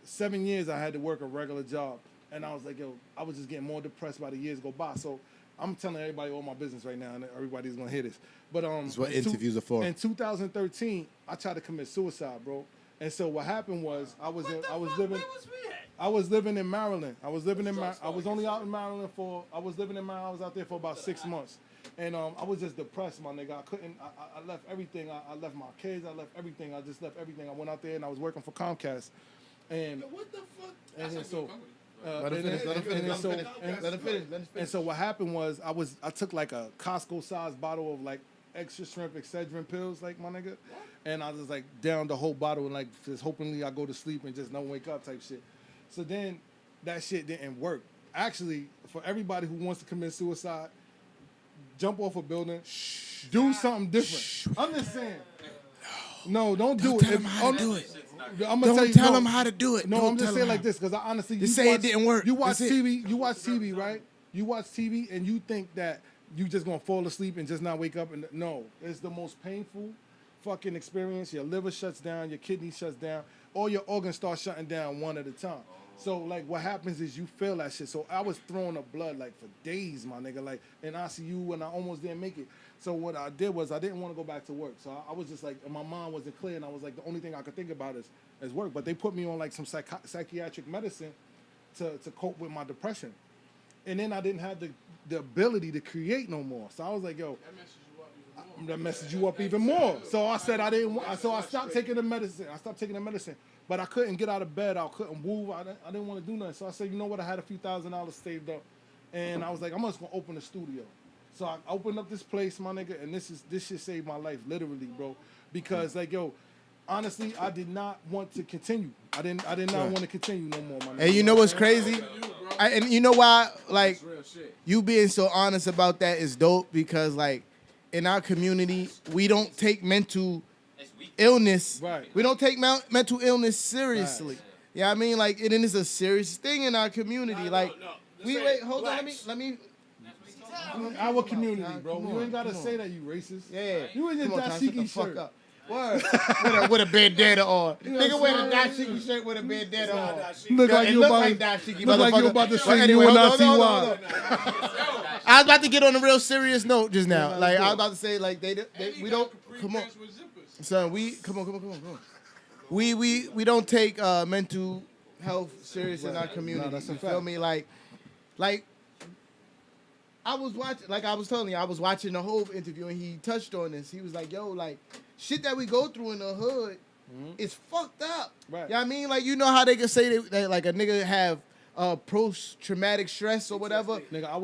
7 years, I had to work a regular job. And I was like, yo, I was just getting more depressed by the years go by. So I'm telling everybody all my business right now, and everybody's gonna hear this. But That's what interviews are for. In 2013, I tried to commit suicide, bro. And so what happened was I was living in Maryland. I was only out in Maryland I was out there for about 6 months. And I was just depressed, my nigga. I left everything. I left my kids. I left everything. I just left everything. I went out there and I was working for Comcast. And what the fuck? And so. Let him finish. And so what happened was I took like a Costco-sized bottle of like extra strength Excedrin pills, like my nigga, and I was like down the whole bottle and like just hopingly I go to sleep and just don't wake up type shit. So then that shit didn't work. Actually, for everybody who wants to commit suicide, jump off a building, do something different. I'm just saying. No, don't do it. Tell them how to do it. I'm Don't tell them how to do it. No, I'm just saying like this because I honestly, you say it didn't work. You watch TV, right? You watch TV and you think that you just gonna fall asleep and just not wake up. And no, it's the most painful fucking experience. Your liver shuts down, your kidney shuts down, all your organs start shutting down one at a time. So like what happens is you feel that shit. So I was throwing up blood like for days, my nigga, like in ICU, and I almost didn't make it. So what I did was I didn't want to go back to work. So I was just like, my mind wasn't clear, and I was like, the only thing I could think about is work. But they put me on like some psychiatric medicine to cope with my depression. And then I didn't have the ability to create no more. So I was like, yo, that messes you up even more. So I said I didn't want, so I stopped taking the medicine. But I couldn't get out of bed. I couldn't move. I didn't want to do nothing. So I said, you know what? I had a few $1,000s saved up. And I was like, I'm just going to open a studio. So I opened up this place, my nigga, and this shit saved my life, literally, bro. Because, like, yo, honestly, I did not want to continue. I did not want to continue no more, my nigga. And you know what's crazy? And you know why, like, you being so honest about that is dope because, like, in our community, we don't take mental illness. Right. We don't take mental illness seriously. Right. Yeah, I mean, like, it is a serious thing in our community. Wait, hold on, let me. Our community, bro. You ain't gotta say that, you racist. Yeah. You in your dashiki shirt. Up. Word. with a bandana on. Nigga wear a dashiki shirt with a bandana on. Look like you about to say you and I see why. I was about to get on a real serious note just now. Like I was about to say, like we don't come on. Son, come on. We don't take mental health serious in our community. No, that's a you fact. feel me? Like I was watching, like I was telling you, I was watching the whole interview and he touched on this. He was like, yo, like, shit that we go through in the hood is fucked up. Right. You know what I mean? Like, you know how they can say that like a nigga have post-traumatic stress or whatever? Nigga, I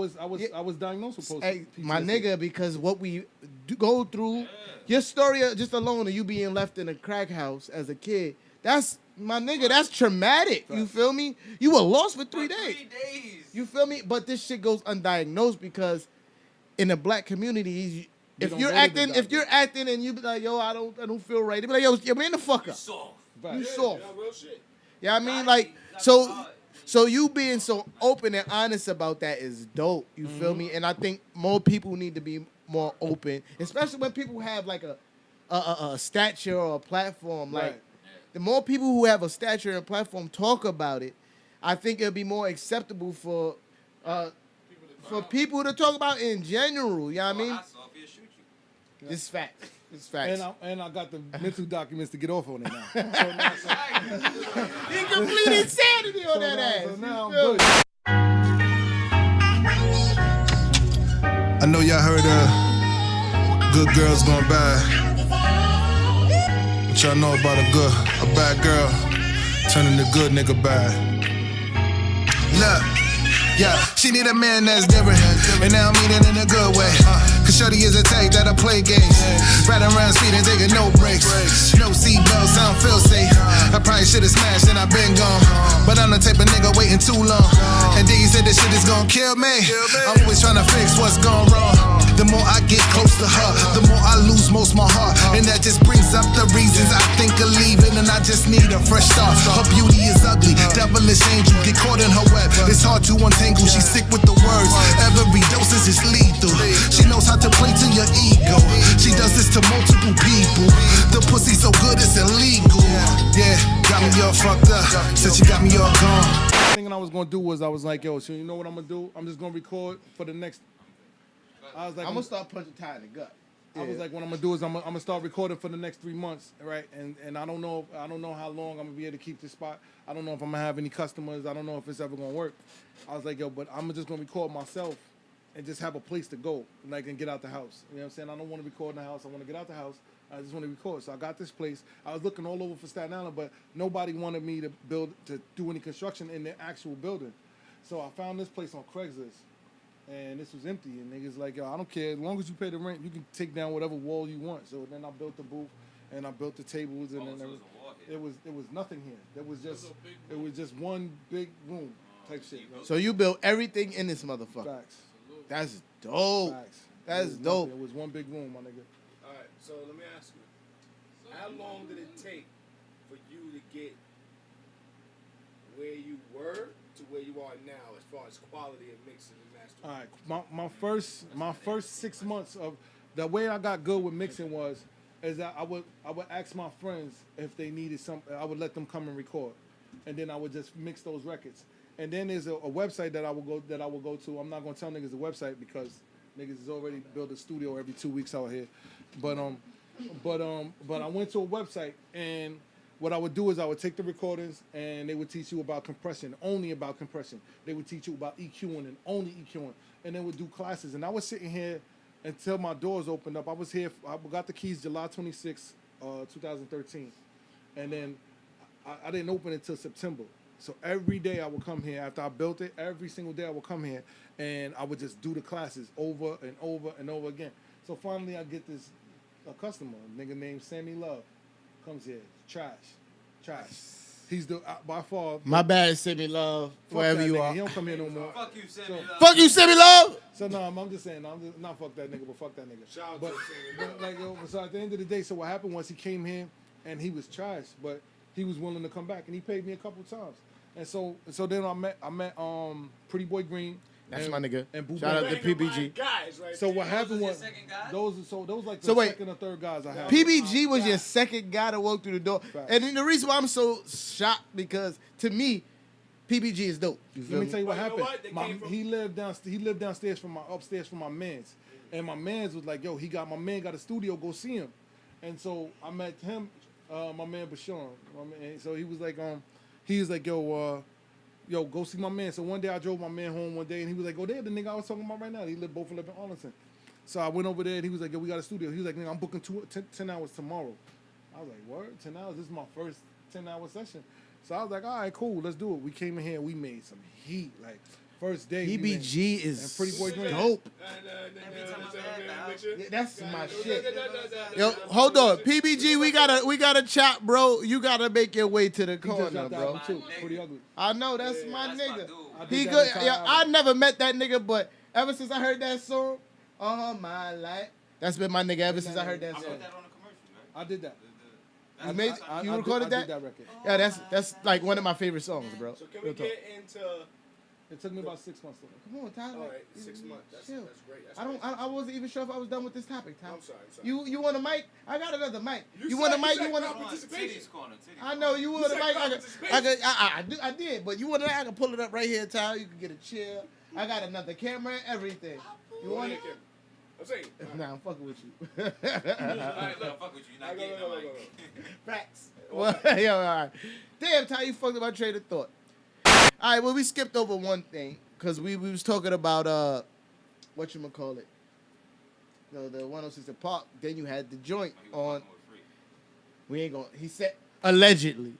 was diagnosed with Hey, my nigga, because what we go through, your story just alone of you being left in a crack house as a kid, that's, my nigga, that's traumatic. Right. You feel me? You were lost for 3 days. You feel me? But this shit goes undiagnosed because in the black community, if you're acting and you be like, yo, I don't feel right, they be like, yo, man the fuck up. You soft. Yeah, I mean, like, so you being so open and honest about that is dope. You feel me? And I think more people need to be more open, especially when people have like a stature or a platform. Like, right. The more people who have a stature and platform talk about it, I think it'll be more acceptable for people to talk about in general. You know what I mean? It's facts. It's facts. And I got the mental documents to get off on it now. He complete insanity on that ass. So now I'm good. I know y'all heard good girls going bad. But y'all know about a bad girl turning the good nigga bad. Look, Yeah, she need a man that's different, and now I mean it in a good way. Cause shorty is a type that'll play games, riding around speeding, taking no breaks, no seatbelts, I don't feel safe. I probably should've smashed and I been gone, but I'm the type of nigga waiting too long. And then you said this shit is gonna kill me. I'm always trying to fix what's gone wrong. The more I get close to her, the more I lose most my heart, and that just brings up the reasons I think of leaving, and I just need a fresh start. Her beauty is ugly, devilish angel, get caught in her web. It's hard to untangle, she's sick with the words. Every dosage is lethal. She knows how to play to your ego. She does this to multiple people. The pussy so good it's illegal. Yeah, got me all fucked up. Said she got me all gone. The thing I was gonna do was I was like, yo, so you know what I'm gonna do? I'm just gonna record for the next. I was like, I'm gonna start punching Ty in the gut. I was like, what I'm gonna do is I'm gonna start recording for the next 3 months, right? And I don't know how long I'm gonna be able to keep this spot. I don't know if I'm gonna have any customers. I don't know if it's ever gonna work. I was like, yo, but I'm just gonna record myself and just have a place to go, like, and get out the house. You know what I'm saying? I don't want to record in the house. I want to get out the house. I just want to record. So I got this place. I was looking all over for Staten Island, but nobody wanted me to do any construction in the actual building. So I found this place on Craigslist. And this was empty, and niggas like, yo, I don't care. As long as you pay the rent, you can take down whatever wall you want. So then I built the booth, and I built the tables, and then it was nothing here. It was just one big room type shit. Right? So you built everything in this motherfucker. Facts. That's dope. Facts. That's dope. It was one big room, my nigga. All right, so let me ask you, how long did it take for you to get where you were to where you are now as far as quality of mixing and mastering? All right, my first 6 months of the way I got good with mixing is that I would ask my friends if they needed something. I would let them come and record, and then I would just mix those records. And then there's a website that I will go to. I'm not gonna tell niggas the website because niggas is already built a studio every 2 weeks out here. But I went to a website, and what I would do is I would take the recordings and they would teach you about compression, only about compression. They would teach you about EQing and only EQing, and they would do classes. And I was sitting here until my doors opened up. I was here. I got the keys July 26, 2013, and then I didn't open it until September. So every day I would come here after I built it. Every single day I would come here and I would just do the classes over and over and over again. So finally I get this customer, a nigga named Sammy Love, comes here. Trash. He's the by far. My bad, Sammy Love. Wherever you nigga. are. He don't come here no more. Fuck you, Sammy Love. Fuck you, Sammy Love. So no, I'm just saying. I'm just not fuck that nigga, but fuck that nigga. Shout out but, to Sammy Love. but like, yo, so at the end of the day, so what happened was he came here and he was trash, but he was willing to come back and he paid me a couple times. And so then I met Pretty Boy Green. That's and, my nigga. And Boo Shout out Bang. to PBG. Guys, right So there. what happened was second guy? those like the So wait. second or third guys I had. PBG was your second guy to walk through the door. Facts. And then the reason why I'm so shocked, because to me, PBG is dope. You feel Let me tell you what But you know happened. what? They came from- He lived downstairs from upstairs from my man's, and my man's was like, yo, my man got a studio, go see him. And so I met him, my man Bashan. So he was like, yo, go see my man. So one day I drove my man home one day, and he was like, oh, there, the nigga I was talking about right now. Both live in Arlington. So I went over there, and he was like, yo, we got a studio. He was like, nigga, I'm booking 10 hours tomorrow. I was like, word? 10 hours? This is my first 10-hour session. So I was like, all right, cool, let's do it. We came in here, we made some heat. Like, first day. PBG and is Pretty Boy Green. dope. Every time I'm at the house. Yeah, that's my shit. Yo, hold on. PBG, we gotta chat, bro. You gotta make your way to the He just corner, dropped the bro. album too. Pretty ugly. I know, that's my That's nigga. my dude. I He did that good. entire Yeah, I album. never met that nigga, but ever since I heard that song, all my life, that's been my nigga ever since I heard that I song. put that on a commercial, right? I did that. You made, you recorded I that? did that record. Yeah, that's like one of my favorite songs, bro. So can we Real talk. get into? It took me about 6 months to make. Come on, Tyler. All right, 6 months. That's Chill. great. That's I don't. great. I wasn't even sure if I was done with this topic, Tyler. I'm sorry. You want a mic? I got another mic. You said- want a mic? said You want no a? participation. Titties corner. I know you want a said mic. participation. I did, but you want to? I can pull it up right here, Tyler. You can get a chair. I got another camera, everything. You want it? I'm saying. Nah, I'm fucking with you. All right, look, fuck with you. You're not getting no mic. Facts. Well, yo, all right. Damn, Ty, you fucked up my train of thought. All right, well, we skipped over one thing because we was talking about whatchamacallit. No, the 106 in Park. Then you had the joint on. We ain't gonna. He said allegedly.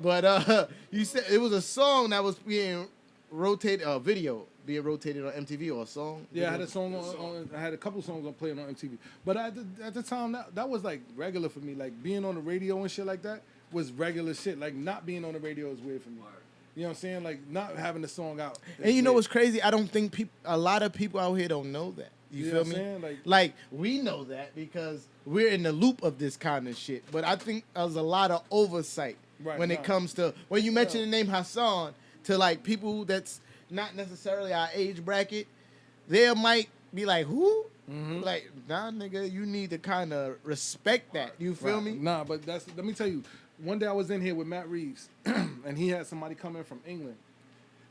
But you said it was a song that was being rotated video being rotated on MTV or a song? Yeah, I had a song on I had a couple songs on playing on MTV. But at the time, that was like regular for me. Like being on the radio and shit like that was regular shit. Like not being on the radio is weird for me. You know what I'm saying? Like not having the song out. And you know what's crazy? I don't think a lot of people out here don't know that. You feel me? Saying? Like we know that because we're in the loop of this kind of shit. But I think there's a lot of oversight when it comes to when you mention the name Hason to like people that's not necessarily our age bracket. They might be like, who? Mm-hmm. Like, nah, nigga, you need to kind of respect that. You feel me? Nah, but let me tell you. One day I was in here with Matt Reeves, and he had somebody come in from England,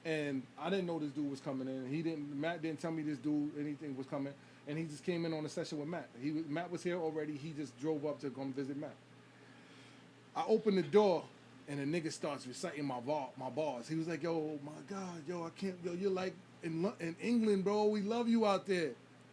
and I didn't know this dude was coming in. Matt didn't tell me this dude anything was coming, and he just came in on a session with Matt. Matt was here already. He just drove up to come visit Matt. I opened the door, and the nigga starts reciting my bars. He was like, "Yo, my God, yo, I can't, yo, you're like in England, bro. We love you out there."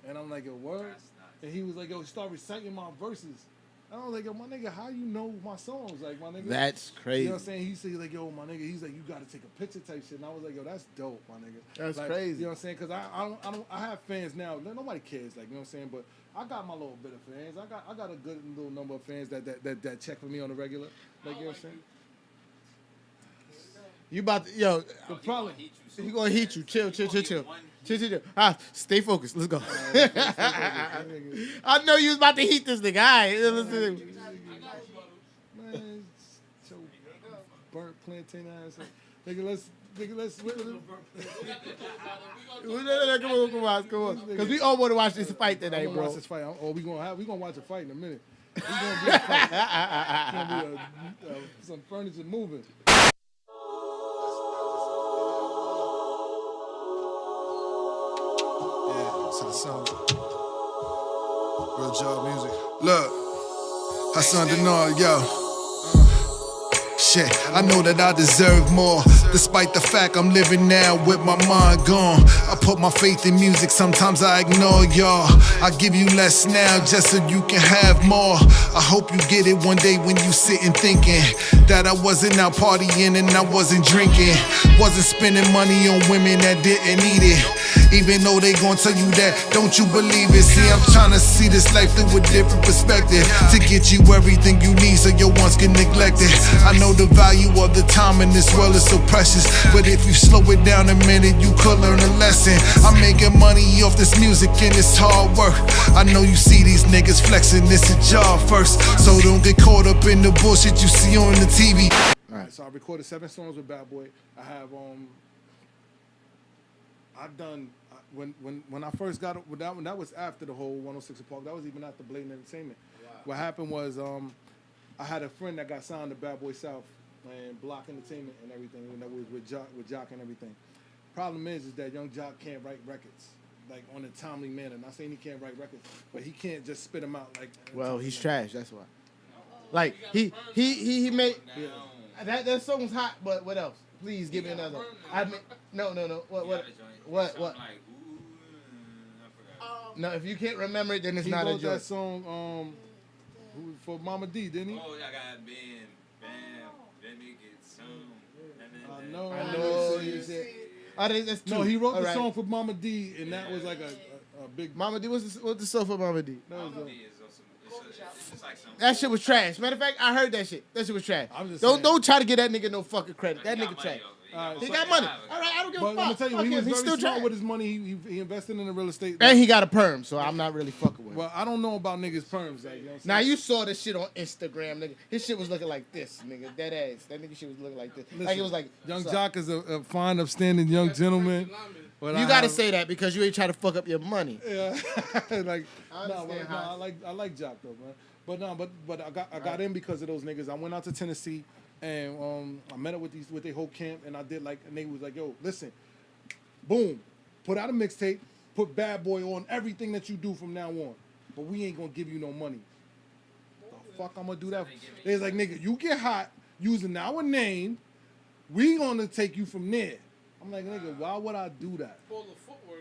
And I'm like, "Yo, word?" And he was like, "Yo, start reciting my verses." I was like, yo, my nigga, how you know my songs? Like, my nigga. That's crazy. You know what I'm saying? He said, like, yo, my nigga, he's like, you got to take a picture type shit. And I was like, yo, that's dope, my nigga. That's like, crazy. You know what I'm saying? Because I have fans now. Nobody cares, like, you know what I'm saying? But I got my little bit of fans. I got a good little number of fans that check for me on the regular. Like, you know what I'm saying? You about to, yo, the problem. He gonna hit you. Chill. Chill. Stay focused. Let's go. I know you was about to heat this nigga. All right. Man, so burnt plantain ass. Nigga, let's. Come on. Because we all want to watch this fight today, bro. Watch this fight. Oh, we gonna watch a fight in a minute. It's gonna be a fight. It's gonna be some furniture moving. Hason. Real job music. Look, Hason Denard, yo. Shit, I know that I deserve more. Despite the fact I'm living now with my mind gone. I put my faith in music, sometimes I ignore y'all. I give you less now just so you can have more. I hope you get it one day when you sitting thinking that I wasn't out partying and I wasn't drinking. Wasn't spending money on women that didn't need it. Even though they gon' tell you that, don't you believe it? See, I'm tryna see this life through a different perspective, to get you everything you need so your wants get neglected. I know the value of the time in this world is so precious, but if you slow it down a minute, you could learn a lesson. I'm making money off this music and it's hard work. I know you see these niggas flexing, this a job first, so don't get caught up in the bullshit you see on the TV. Alright, so I recorded 7 songs with Bad Boy. I have I've done when I first got when that was after the whole 106 Park. That was even after Blatant Entertainment. Wow. What happened was I had a friend that got signed to Bad Boy South and Block Entertainment and everything, and that was with Jock and everything. Problem is that young Jock can't write records like on a timely manner. Not saying he can't write records, but he can't just spit them out like. Well, he's trash. That's why. Like he made that song's hot, but what else? Please give me another. No. What? No, if you can't remember it, then it's not a joke. He wrote that song for Mama D, didn't he? Oh, I got bam, let me get some. I know. That's true. No, he wrote the song for Mama D, and that was like a big. Mama D, what's the song for Mama D? Mama D is awesome. It's like some. That shit was trash. Matter of fact, I heard that shit. That shit was trash. Don't try to get that nigga no fucking credit. That nigga trash. He got money. All right, I don't give a fuck. I'm gonna tell you, he was He's very still smart with his money. He invested in the real estate. And he got a perm, so I'm not really fucking with him. Well, I don't know about niggas' perms. Like, you know what I'm saying? Now, you saw this shit on Instagram, nigga. His shit was looking like this, nigga. Dead ass. That nigga shit was looking like this. Listen, like it was like. Young Jock is a fine, upstanding young gentleman. You gotta say that because you ain't trying to fuck up your money. Yeah, like I like Jock though, man. But I got in because of those niggas. I went out to Tennessee. And I met up with their whole camp, and I did like, and they was like, yo, listen, boom, put out a mixtape, put Bad Boy on everything that you do from now on, but we ain't gonna give you no money. The fuck I'm gonna do that? They was like, nigga, you get hot using our name, we gonna take you from there. I'm like, nigga, why would I do that?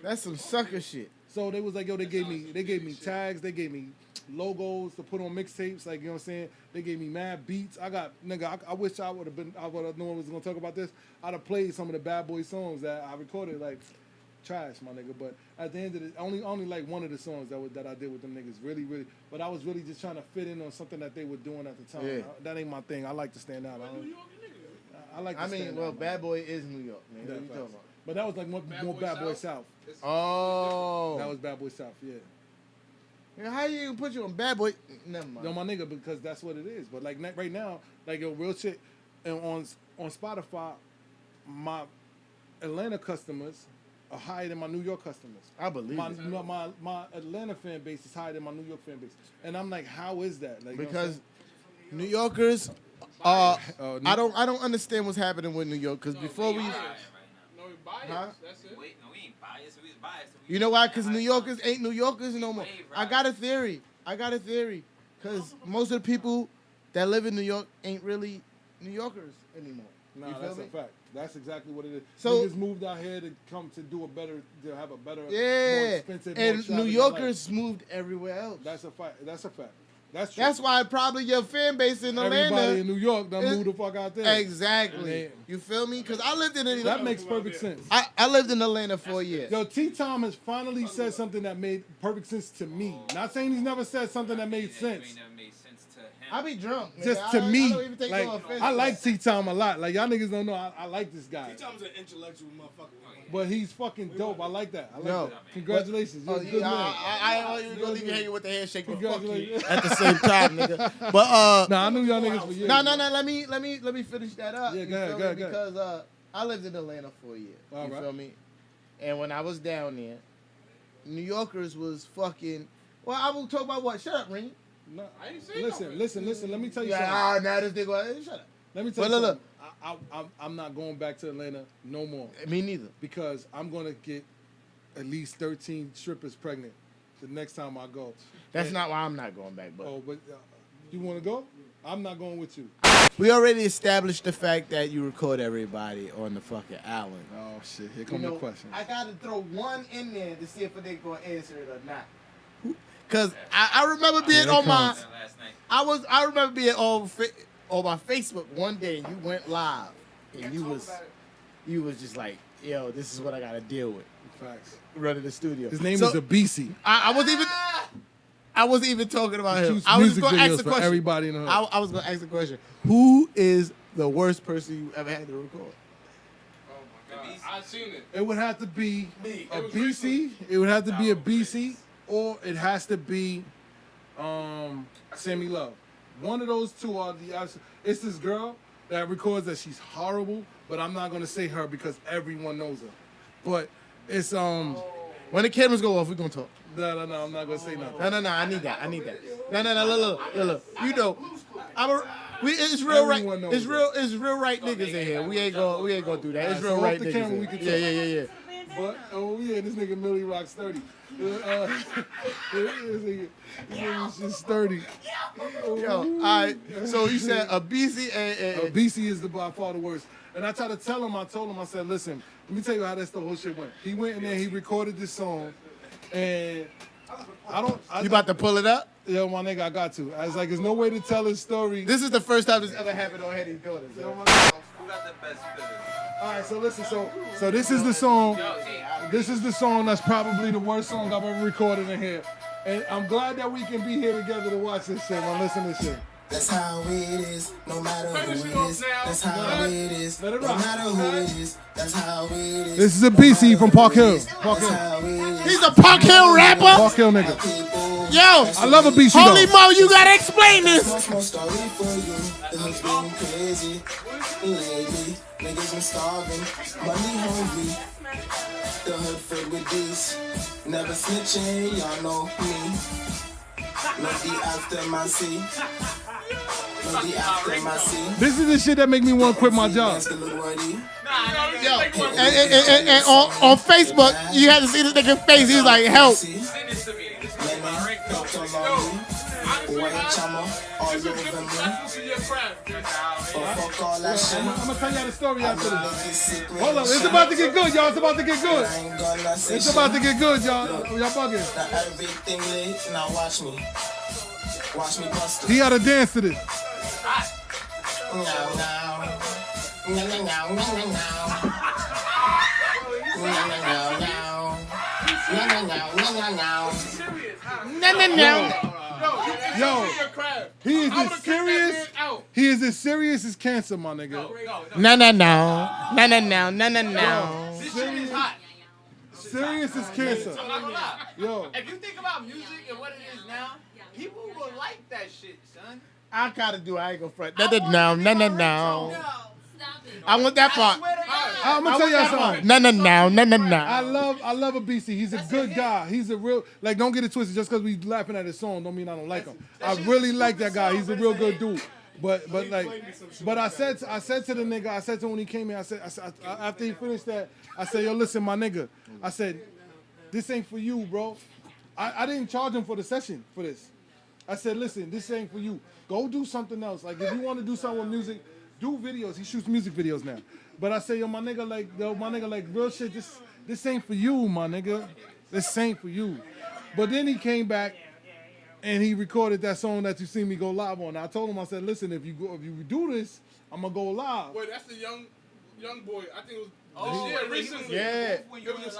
That's some sucker shit. So they was like, yo, they gave me tags, they gave me logos to put on mixtapes, like, you know what I'm saying? They gave me mad beats. I wish I would have known I was gonna talk about this. I'd have played some of the Bad Boy songs that I recorded, like trash, my nigga. But at the end of it, only like one of the songs that I did with them niggas, really. But I was really just trying to fit in on something that they were doing at the time. Yeah. That ain't my thing. I like to stand out. I like to stand out. Bad Boy is New York, man. What are you talking about? But that was like more Bad Boy South. Oh. That was Bad Boy South, yeah. Yeah, how you even put you on Bad Boy? Never mind. No, my nigga, because that's what it is. But like right now, like yo, real shit, and on Spotify, my Atlanta customers are higher than my New York customers. I believe it. My Atlanta fan base is higher than my New York fan base, and I'm like, how is that? Like, because New Yorkers, I don't understand what's happening with New York. Because before we, No, we biased. Huh? That's it. Wait, no, we ain't biased. We was biased. you know why? Because New Yorkers ain't New Yorkers no more. I got a theory. Because most of the people that live in New York ain't really New Yorkers anymore. No, You feel that's me? a fact. That's exactly what it is. So- Niggas moved out here to come to have a better, more Yeah, expensive, more and New extravagant Yorkers life. moved everywhere else. That's a fact. That's a fact. That's true. That's why probably your fan base in Atlanta. Everybody in New York done is- moved the fuck out there. Exactly. Yeah. You feel me? Because I lived in Atlanta. That makes perfect sense. I lived in Atlanta for a year. Yo, T. Thomas finally said something that made perfect sense to me. Not saying he's never said something that made sense. Ain't never made sense to him. I be drunk. nigga. Just I to don't- me, I don't even take like no offense I to like that. T. Tom a lot. Like y'all niggas don't know, I like this guy. T-Tom's an intellectual motherfucker. But he's fucking dope. I like that. I like Yo. that. Congratulations. You're Oh, a good yeah, man. I ain't gonna leave you hanging with the handshake, but fuck you Congratulations. at the same time, nigga. But Nah, I knew y'all niggas for years. no. Let me finish that up. Yeah, You go ahead, feel go me? ahead, go ahead. Because I lived in Atlanta for a year. All You right. feel me? And when I was down there, New Yorkers was fucking. Well, I will talk about what? Shut up, Ring. No, I ain't say listen. Let me tell you Yeah, something. now this nigga. Hey, shut up. Let me tell But you look, something. I'm not going back to Atlanta no more Me neither. because I'm gonna get at least 13 strippers pregnant the next time I go. That's And- not why I'm not going back. But Oh, but you want to go? I'm not going with you. we already established the fact that you record everybody on the fucking island. Oh shit! Here You come know, the question. I gotta throw one in there to see if they gonna answer it or not. Cause I remember being Here it on my comes. Last night. I remember being on my Facebook one day and you went live and you was just like, yo, this is what I gotta deal with Facts. running the studio. His name So, is Abisi. I wasn't even talking about him. Shoots I was just music gonna ask videos the for question. everybody in the hood. I was gonna ask the question. Who is the worst person you ever had to record? I seen it. It would have to be a It was BC. recent. It would have to be a BC, or it has to be Sammy Love. One of those two are the. It's this girl that records that she's horrible, but I'm not gonna say her because everyone knows her. But it's When the cameras go off, we're gonna talk. no, I'm not gonna say nothing. No, I need that. No, look. You know, it's real right. Everyone knows It's real right niggas in here. We ain't gonna do that. It's real So off right the niggas. camera, in we here. can Yeah. But oh yeah, this nigga Millie rocks 30. This nigga's just 30. Yo, all right. So you said a BC and BC is by far the worst. And I tried to tell him, I said, listen, let me tell you how the whole shit went. He went in there, he recorded this song, and you about to pull it up? Yo, my nigga, I got to. I was like, there's no way to tell his story. This is the first time this ever happened on Hennys Corner. Yo, my Who got the best feeling? All right, so listen, so this is the song. This is the song that's probably the worst song I've ever recorded in here. And I'm glad that we can be here together to watch this shit, man. Listen to this shit. That's how it is, no matter who it is. That's how it is, Let no it rock. matter who it is. That's how it is. This is a BC from Park Hill. Park That's Hill. how it is. He's a Park Hill rapper. Park Hill nigga. People, Yo, I love a BC holy though. mo, you gotta explain this. much more story for you. The hood's been crazy lately. Niggas been starving, money hungry. The hood filled with these. Never snitching, y'all know me. No D after my C. No D after my C. This is the shit that make me want to quit my job. Ask a little wordy. Yo, and on Facebook, you had to see this nigga's face. He was like, help. Doctor Lonely, white chama all over me. But fuck all that shit. I'm gonna tell y'all the story I after know this. niggas sick when Hold they on, it's shine. about to get good, y'all. It's about to get good. I ain't gonna say It's shit. about to get good, y'all. Y'all bugging. Now everything lit, now watch me. Watch me bust it. He gotta dance to this. Now, now. Now, now, now, now, now. Now, now, now, now. Now, now, now, now, now. No, no, no. Yo, he is as serious. He is as serious as cancer, my nigga. No, no, no. No, no, no. No, no, no. Serious, serious as cancer. Yo, If you think about music and what it is now, people will like that shit, son. I gotta do. I ain't gonna front. No, no, no. No, no, no. I want that part. I'm gonna tell y'all something. No, no, no. No, no, I no. love a BC. He's a good guy. He's a real, like, don't get it twisted. Just because we laughing at his song don't mean I don't like him. I really like that guy. He's a real good dude. But I said to the nigga, I said to him when he came in, I said after he finished that, I said, yo, listen, my nigga. I said, this ain't for you, bro. I didn't charge him for the session for this. I said, listen, this ain't for you. Go do something else. Like, if you want to do something with music, do videos. He shoots music videos now. But I say, my nigga, like, real shit, this ain't for you, my nigga. This ain't for you. But then he came back and he recorded that song that you see me go live on. I told him, I said, listen, if you do this, I'm gonna go live. Wait, that's the young boy. I think it was recently. Yeah.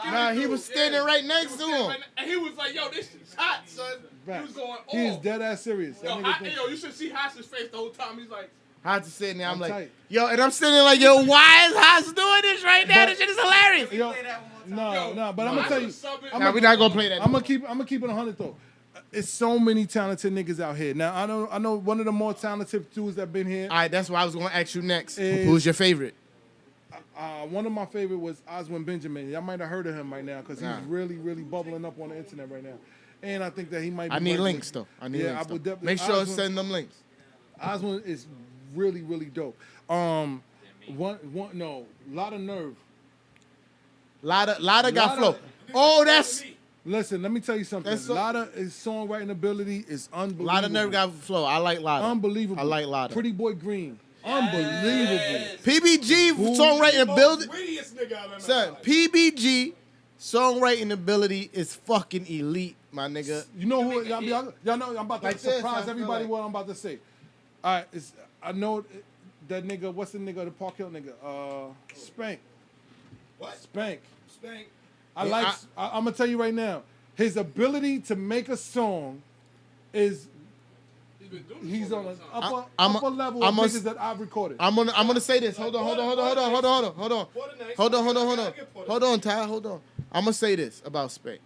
Nah, Nah, he was standing right next to him. And he was like, yo, this shit's hot, son. Right. He was going, oh. He's dead ass serious. Yo, you should see Hason's face the whole time. He's like, I just sitting there. I'm like, tight. yo, and I'm sitting there like, yo, why is Haas doing this right now? This shit is hilarious. Yo, no, but I'm gonna tell you. Nah, we're not gonna play that. I'm gonna keep it 100 though. It's so many talented niggas out here. Now I know one of the more talented dudes that been here. All right, that's what I was gonna ask you next. Is- Who's your favorite? One of my favorite was Oswin Benjamin. Y'all might have heard of him right now because he's really bubbling up on the internet right now. And I think that he might be. I need right links with- though. I need links. I would Though. definitely Make sure to Oswin- send them links. Oswin is really dope. Lot of nerve. Lotta got flow. Oh, that's Listen, let me tell you something. That's so- Lotta, his songwriting ability is unbelievable. Lotta nerve got flow. I like Lotta. Unbelievable. I like Lotta. Pretty Boy Green. Unbelievable. PBG songwriting ability. wittiest nigga I've ever Son, heard. PBG songwriting ability is fucking elite, my nigga. You know who? Y'all know I'm about to Like this, I surprise feel everybody like- what I'm about to say. All right, I know that nigga. What's the nigga? The Park Hill nigga. Spank. What? Spank. Spank. I'm gonna tell you right now. His ability to make a song is He's been doing this he's for a on long an time. upper level of niggas that I've recorded. I'm gonna say this. Hold on, Ty. Hold on. I'm gonna say this about Spank.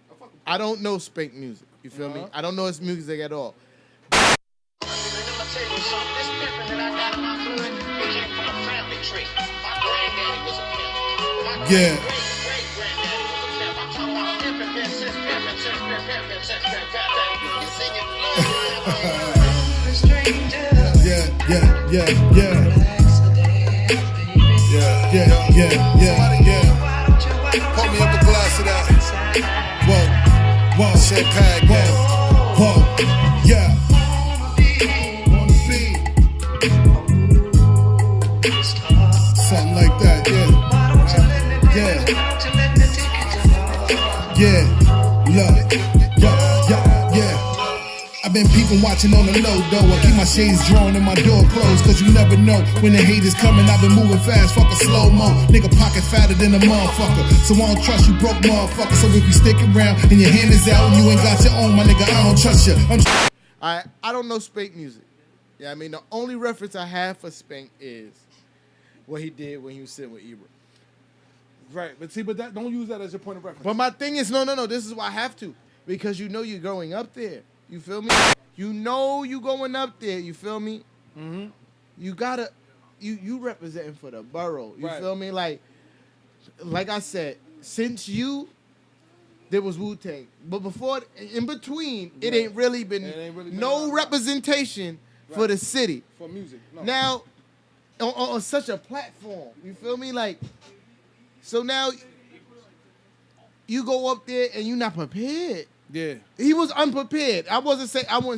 I don't know Spank music. You feel me? I don't know his music at all. Yeah. Pour me up a glass of that. Whoa, champagne, whoa, yeah. On the beat. Something like that, yeah. I've been peeping, watching on the low, though. I keep my shades drawn and my door closed, cause you never know when the hate is coming. I've been moving fast, fuck a slow-mo. Nigga pocket fatter than a motherfucker, so I don't trust you broke motherfucker. So if you stick around and your hand is out and you ain't got your own, my nigga, I don't trust you. I don't know Spank music. Yeah, I mean, the only reference I have for Spank is what he did when he was sitting with Ibra. Right, but see, that don't use that as your point of reference. But my thing is, no. This is why I have to, because you know you're going up there. You feel me? You know you going up there. You feel me? Mm-hmm. You gotta, you representing for the borough. You feel me? Like I said, since you, there was Wu-Tang, but before, in between, it ain't really been no representation for the city. For music. No. Now, on such a platform, you feel me? Like, so now you go up there and you're not prepared. Yeah. He was unprepared. I wouldn't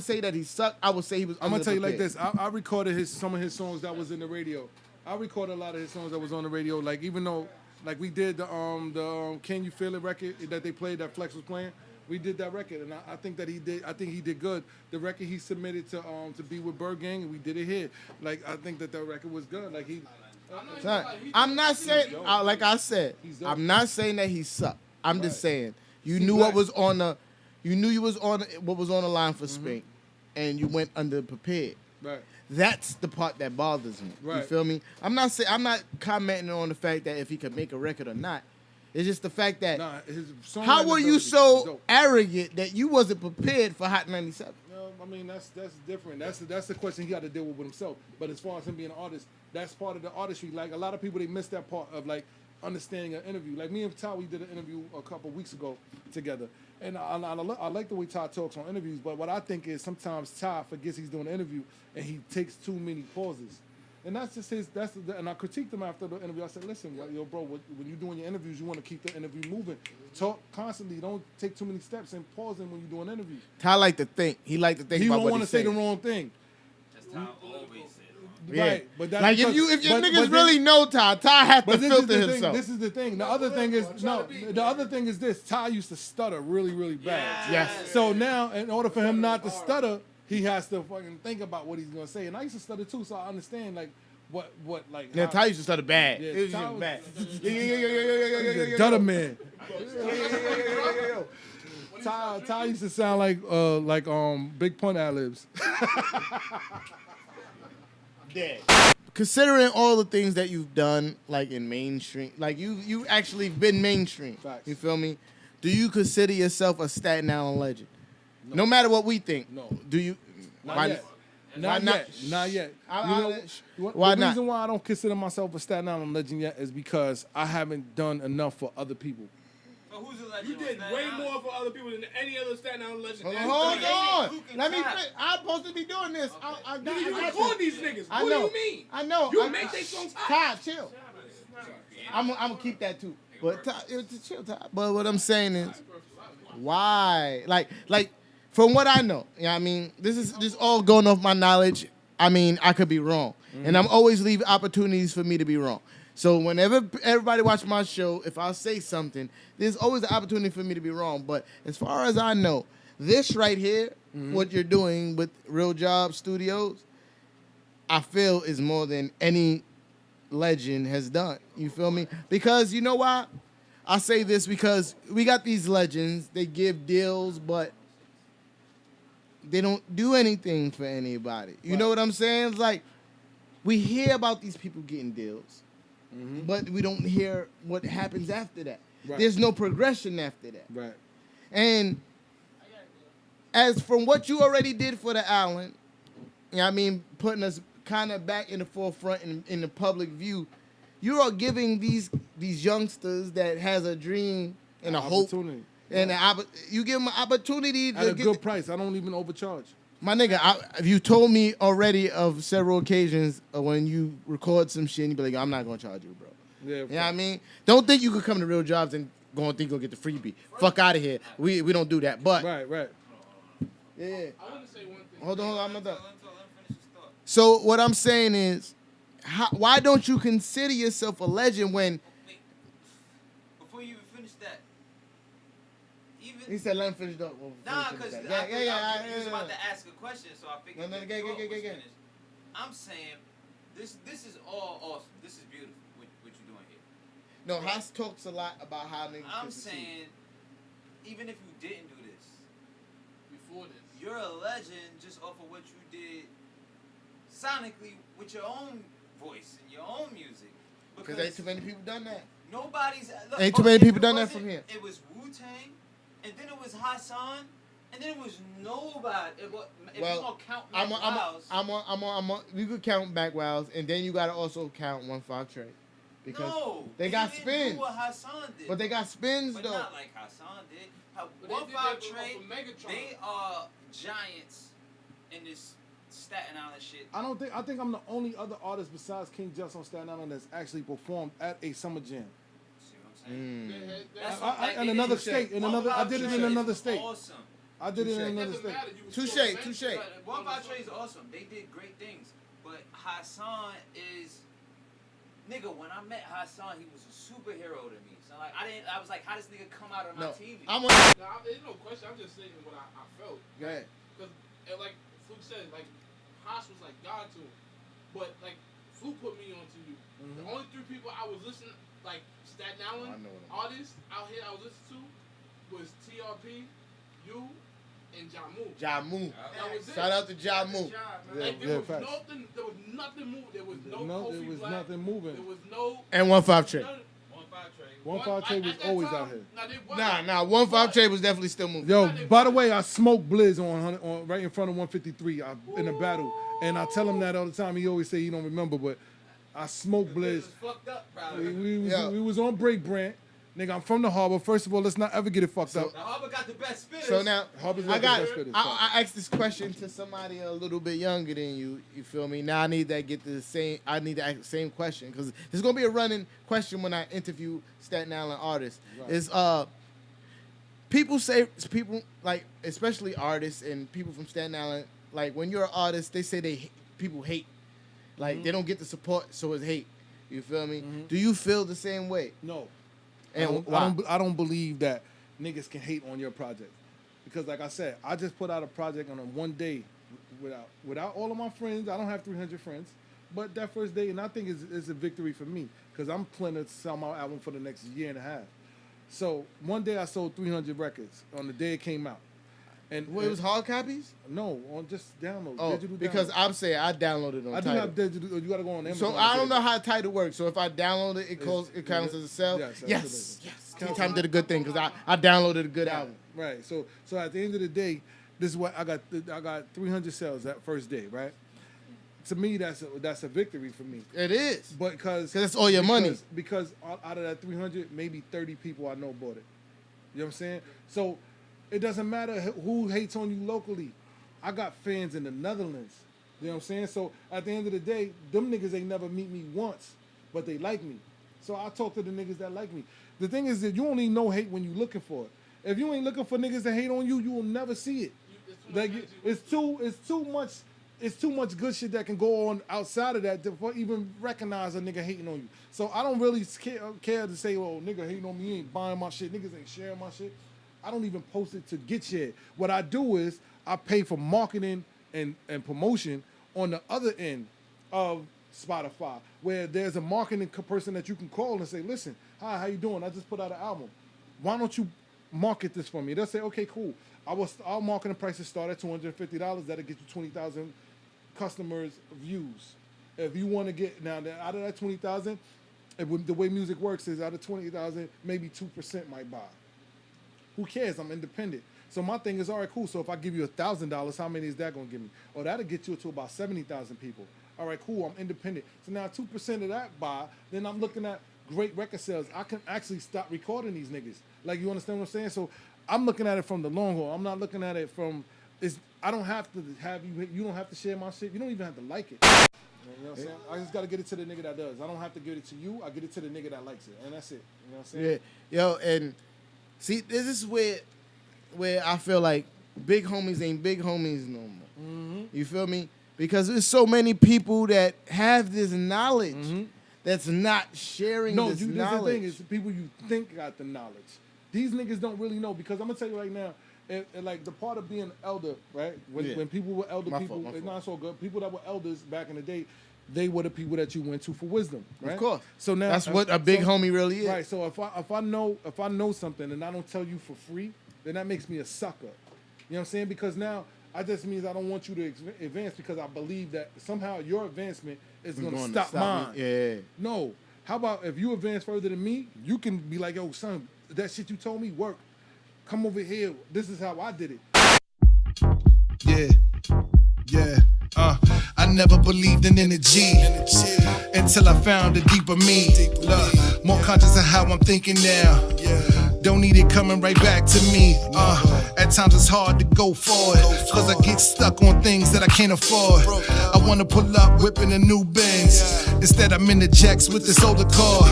say that he sucked. I would say he was. I'm gonna tell you like underprepared. this. I recorded some of his songs that was in the radio. I recorded a lot of his songs that was on the radio. Like even though, like we did the Can You Feel It record that they played that Flex was playing. We did that record, and I think that he did. I think he did good. The record he submitted to be with Bird Gang, and we did it here. Like I think that record was good. Like he. I'm not saying, like I said, I'm not saying that he sucked. I'm just saying you knew what was on the, you knew you was on what was on the line for Spank, and you went underprepared. Right. That's the part that bothers me. You Right. feel me? I'm not commenting on the fact that if he could make a record or not. It's just the fact that His songwriting how were you ability so is dope. arrogant that you wasn't prepared for Hot 97? No, I mean that's different. That's the question he got to deal with himself. But as far as him being an artist, that's part of the artistry. Like a lot of people, they miss that part of like understanding an interview. Like me and Ty, we did an interview a couple weeks ago together, and I like the way Ty talks on interviews. But what I think is sometimes Ty forgets he's doing an interview and he takes too many pauses. And that's just his. And I critiqued him after the interview. I said, "Listen, yo, bro, when you're doing your interviews, you want to keep the interview moving. Talk constantly. Don't take too many steps and pausing when you're doing interviews." Ty like to think. He like to think He about don't what want he to say saying. the wrong thing. That's how I always said. Yeah. Right, but that's Like if because- your but niggas then- really know Ty has to But this is filter the thing. himself. This is the thing. The other thing is The other thing is this. Ty used to stutter really, really bad. Yes. So now, in order for him not to stutter, he has to fucking think about what he's gonna say. And I used to stutter too, so I understand like what like. Yeah, how- Ty used to stutter bad. Yeah, It was Ty just was- bad. Yo. Gutter man. Yo. Ty used to sound like Big Pun ad-libs. Considering all the things that you've done, like in mainstream, like you actually been mainstream. Facts. You feel me? Do you consider yourself a Staten Island legend? No matter what we think. No. Do you? Not yet. Not yet. Not yet. Why the not? reason why I don't consider myself a Staten Island legend yet is because I haven't done enough for other people. So who's the legend? You did way more for other people than any other Staten Island legend. Hold on. Let me. I'm supposed to be doing this. I Nigga, you got record these niggas. I What know. do you mean? I know. You make they songs hot. Ty, chill. I'm gonna keep that too. But Ty, it's chill, Ty. But what I'm saying is, why? Like, from what I know, you know what I mean, this is just all going off my knowledge. I mean, I could be wrong, and I'm always leave opportunities for me to be wrong. So whenever everybody watch my show, if I say something, there's always an opportunity for me to be wrong. But as far as I know, this right here, what you're doing with Real Job Studios, I feel is more than any legend has done. You feel me? Because you know why? I say this because we got these legends. They give deals, but they don't do anything for anybody. You know what I'm saying? It's like we hear about these people getting deals, but we don't hear what happens after that. Right. There's no progression after that. Right. And as from what you already did for the island, you know what I mean, putting us kind of back in the forefront in the public view, you are giving these youngsters that has a dream and a hope. Opportunity. And you give them an opportunity At to a get good price. I don't even overcharge. my nigga. If you told me already of several occasions when you record some shit and you be like, I'm not gonna charge you, bro. Yeah. You know what I mean? Don't think you could come to Real Jobs and go and think you'll get the freebie. Fuck out of here. We don't do that. But Right. yeah. I want to say one thing. Hold on, I'm not done. So what I'm saying is, why don't you consider yourself a legend when Before you even finish that, he said let him finish up? Nah, because he was about to ask a question, so I figured No, the go. thought was finished. I'm saying, this is all awesome. This is beautiful, what you're doing here. No, Haas talks a lot about how niggas. I'm can succeed. saying, even if you didn't do this, Before this. you're a legend just off of what you did sonically with your own voice and your own music. Because ain't too many people done that. Nobody's. Look, Ain't too many if people it done that wasn't- from here. It was Wu-Tang, and then it was Hason, and then it was nobody. If you gonna count Mac Wiles, You could count back wows, and then you gotta also count One Fox Trey, because no, they got didn't spins. do what Hason did. But they got spins But though. not like Hason did. But One they did Five that Trey, for Megatron. they are giants in this Staten Island shit. I think I'm the only other artist besides King Just on Staten Island that's actually performed at a summer jam. See what I'm In another state. I did it in another state. Awesome. I did it in another state. Touche. 1-5 Trey is awesome. They did great things. But Hason is, nigga, when I met Hason, he was a superhero to me. So like, I was like, how does nigga come out on my TV? There's no question. I'm just saying what I felt. Go ahead. Because, like Fluke said, like, Haas was like God to him. But, like, Fluke put me onto you. The only 3 people I was listening, like, Staten Island artists out here I was listening to was TRP, you, and Jamu. Jamu. That was it. Shout out to Jamu. Like, there was nothing moving. There was no Kofi there was Black. nothing moving. There was no... And 1-5 Trey. 1-5 Trey was always out here. Nah, 1-5 Trey was definitely still moving. Yo, by the way, I smoked Blizz on right in front of 153 in a battle. And I tell him that all the time. He always say he don't remember, but I smoked Blizz. Fucked up, probably. We was on break, Brant. Nigga, I'm from the Harbor. First of all, let's not ever get it fucked up. The Harbor got the best spitters. So now, I asked this question to somebody a little bit younger than you. You feel me? Now I need to ask the same question because there's gonna be a running question when I interview Staten Island artists. Right. Is people like, especially artists and people from Staten Island, like when you're an artist, they say people hate, like they don't get the support, so it's hate. You feel me? Do you feel the same way? No. And I don't believe that niggas can hate on your project. Because like I said, I just put out a project on a one day without all of my friends. I don't have 300 friends. But that first day, and I think it's a victory for me. Because I'm planning to sell my album for the next year and a half. So one day I sold 300 records on the day it came out. And it was hard copies? No, on just download. Oh, digital because download. I'm saying I downloaded on I do Tidal. have digital. You got to go on Amazon. So I don't know how Tidal works. So if I download it, it counts as a sell. Yes. Tea Time did a good thing because I downloaded a good album. Right. So at the end of the day, this is what I got. I got 300 sales that first day. Right. To me, that's a victory for me. It is. But because that's all your money. Because out of that 300, maybe 30 people I know bought it. You know what I'm saying? So it doesn't matter who hates on you locally. I got fans in the Netherlands. You know what I'm saying? So at the end of the day, them niggas ain't never meet me once, but they like me. So I talk to the niggas that like me. The thing is that you only know hate when you looking for it. If you ain't looking for niggas that hate on you, you will never see it. Like it's too much good shit that can go on outside of that to even recognize a nigga hating on you. So I don't really care to say, oh, nigga hating on me, he ain't buying my shit, niggas ain't sharing my shit. I don't even post it to get shared. What I do is I pay for marketing and promotion on the other end of Spotify, where there's a marketing person that you can call and say, listen, hi, how you doing? I just put out an album. Why don't you market this for me? They'll say, okay, cool. Our marketing prices start at $250. That'll get you 20,000 customers views. If you want to get, now out of that 20,000, the way music works is out of 20,000, maybe 2% might buy. Who cares? I'm independent. So my thing is, all right, cool. So if I give you $1,000, how many is that going to give me? Oh, that'll get you to about 70,000 people. All right, cool. I'm independent. So now 2% of that buy, then I'm looking at great record sales. I can actually stop recording these niggas. Like, you understand what I'm saying? So I'm looking at it from the long haul. I'm not looking at it from, I don't have to have you don't have to share my shit. You don't even have to like it. You know what I'm saying? I just got to get it to the nigga that does. I don't have to give it to you. I get it to the nigga that likes it. And that's it. You know what I'm saying? Yeah. Yo, and see, this is where I feel like big homies ain't big homies no more. Mm-hmm. You feel me? Because there's so many people that have this knowledge that's not sharing this knowledge. No, the thing is, people you think got the knowledge. These niggas don't really know, because I'm going to tell you right now, and like the part of being elder, right? When people were elder people, it's not so good. People that were elders back in the day, they were the people that you went to for wisdom, right? Of course. So now that's what a big homie really is. Right. So if I know something and I don't tell you for free, then that makes me a sucker. You know what I'm saying? Because now I just means I don't want you to advance, because I believe that somehow your advancement is going to stop mine. Yeah. No. How about if you advance further than me, you can be like, yo, son, that shit you told me worked. Come over here. This is how I did it. Yeah. I never believed in energy until I found a deeper me. Look, more conscious of how I'm thinking now. Don't need it coming right back to me. At Sometimes it's hard to go for it, cause I get stuck on things that I can't afford. I wanna pull up, whipping a new Benz. Instead I'm in the jacks with this older car.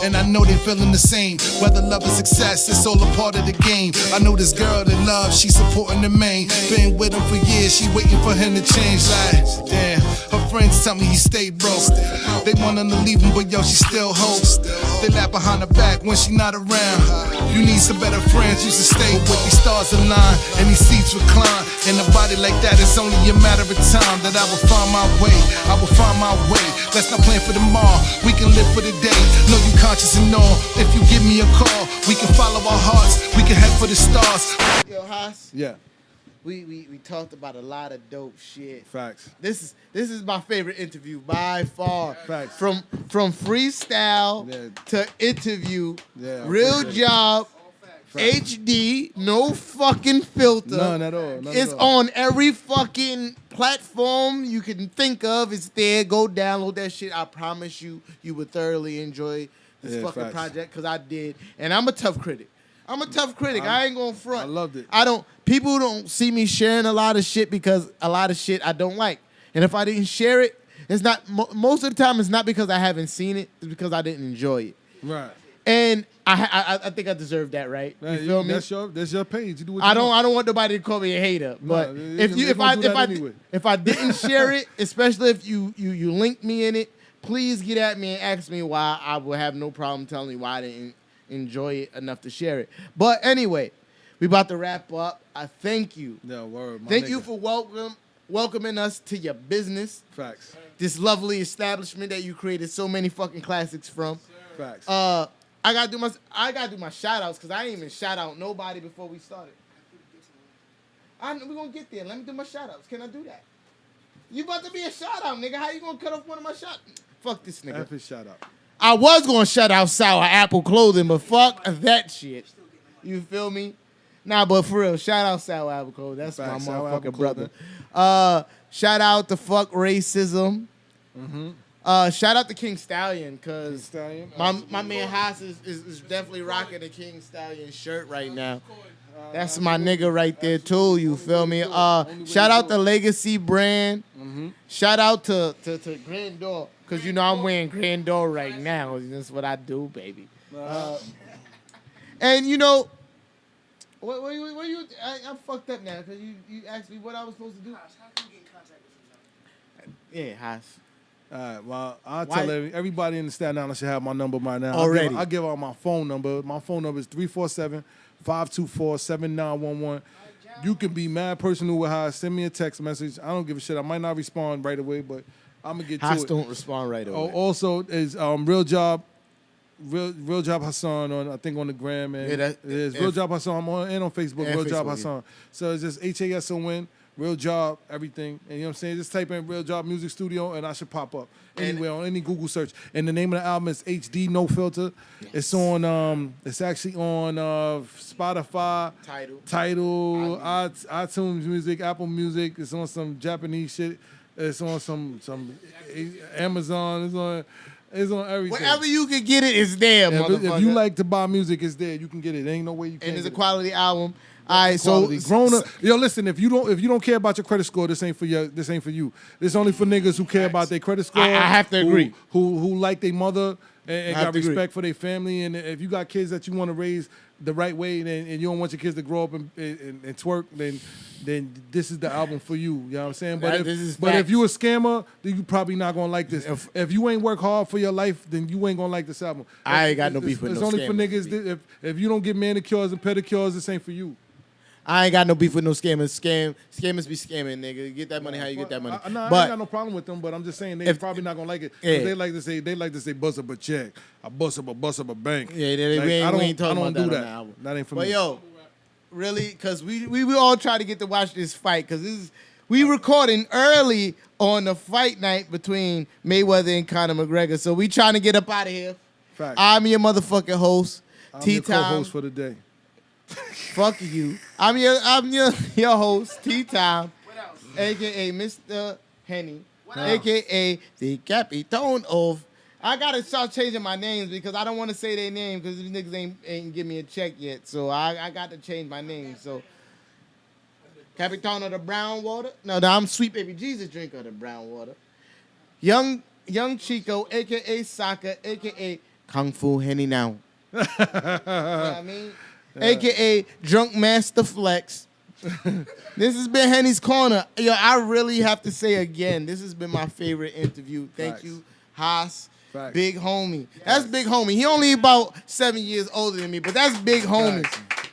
And I know they feeling the same. Whether love or success, it's all a part of the game. I know this girl that loves, she supporting the main. Been with him for years, she waiting for him to change. Like, damn, her friends tell me he stayed broke. They want him to leave him, but yo, she still hopes. They laugh behind her back when she not around. You need some better friends, you should stay with these stars align and these seats recline. In a body like that, it's only a matter of time that I will find my way. I will find my way. Let's not plan for tomorrow. We can live for the day. Know you conscious and all. If you give me a call, we can follow our hearts. We can head for the stars. Yo, Haas. Yeah. We talked about a lot of dope shit. Facts. This is my favorite interview by far. Facts. From freestyle to interview, real job, HD, no fucking filter. None at all. It's on every fucking platform you can think of. It's there. Go download that shit. I promise you would thoroughly enjoy this fucking project because I did. And I'm a tough critic. I ain't gonna front. I loved it. People don't see me sharing a lot of shit because a lot of shit I don't like. And if I didn't share it, it's not, most of the time it's not because I haven't seen it, it's because I didn't enjoy it. Right. And I think I deserve that, right? You feel me? That's your page. You do what I you don't want. want nobody to call me a hater. But No, if I didn't share it, especially if you link me in it, please get at me and ask me why. I will have no problem telling you why I didn't enjoy it enough to share it. But anyway, we about to wrap up. I thank you. No, word, my Thank nigga. you for welcoming us to your business. Facts. This lovely establishment that you created so many fucking classics from. Facts. I gotta do my shout outs because I didn't even shout out nobody before we started. We're gonna get there. Let me do my shout outs. Can I do that? You about to be a shout out, nigga. How you gonna cut off one of my shout? Fuck this nigga. F his shout out. I was gonna shout out Sour Apple Clothing, but fuck that shit. You feel me? Nah, but for real, shout out Sour Apple Clothing. That's Facts, my Sour Apple motherfucking brother. Clothing. Shout out to Fuck Racism. Mm-hmm. Shout out to King Stallion, cause King Stallion, my man Haas is definitely rocking the King Stallion shirt right now. That's my nigga right there too. You feel me? Shout out to Legacy Brand. Mm-hmm. Shout out to Grandor, cause you know I'm wearing Grandor right now. That's what I do, baby. And you know, what you? I'm fucked up now because you asked me what I was supposed to do. How can you get in contact with you now? Yeah, Haas. All right, well, I'll tell everybody in the Staten Island should have my number by now. Already. I'll give out my phone number. My phone number is 347-524-7911. You can be mad personal with Haas. Send me a text message. I don't give a shit. I might not respond right away, but I'm going to get to it. Haas don't respond right away. Also, is Real Job Hason on, I think, on the gram. And Yeah, it is Real Job Hason. I'm on, and on Facebook, and Real Job Facebook, Hason. So it's just HASON, Real Job, everything. And you know what I'm saying? Just type in Real Job Music Studio and I should pop up anywhere on any Google search. And the name of the album is HD No Filter. Yes. It's on it's actually on Spotify, Tidal, iTunes Music, Apple Music. It's on some Japanese shit. It's on some Amazon. It's on everything. Wherever you can get it, it's there, motherfucker. If you like to buy music, it's there. You can get it. There ain't no way you can't. And it's a get quality album. All right, quality. so Grown up. Yo, listen. If you don't care about your credit score, this ain't for you. This ain't for you. This only for niggas who care about their credit score. I have to agree. Who like their mother and got respect agree. for their family. And if you got kids that you want to raise the right way, and you don't want your kids to grow up and twerk, then this is the album for you. You know what I'm saying? But if you a scammer, then you probably not gonna like this. If you ain't work hard for your life, then you ain't gonna like this album. I ain't got no beef with no scammers. It's only for scammers. niggas. If you don't get manicures and pedicures, this ain't for you. I ain't got no beef with no scammers. Scammers be scamming, nigga. You get that money how you get that money. I ain't got no problem with them, but I'm just saying they probably not gonna like it. Yeah. They like to say bust up a check. I bust up a bank. Yeah, we ain't talking about that on the album. That ain't for but me. But yo, really, because we all try to get to watch this fight because we recording early on the fight night between Mayweather and Conor McGregor. So we trying to get up out of here. Fact. I'm your motherfucking host. I'm your co-host for the day. Fuck you. I'm your host, T-Time, a.k.a. Mr. Henny, a.k.a. the Capitone of... I got to start changing my names because I don't want to say their name because these niggas ain't give me a check yet. So I got to change my name. So Capitano the brown water. No, I'm Sweet Baby Jesus drinker the brown water. Young Chico, a.k.a. Soccer, a.k.a. Kung Fu Henny now. You know what I mean? A.k.a. Drunk Master Flex. This has been Hennys Corner. Yo, I really have to say again, this has been my favorite interview. Thank you, Haas. Facts. Big homie. That's big homie. He only about 7 years older than me, but that's big homie.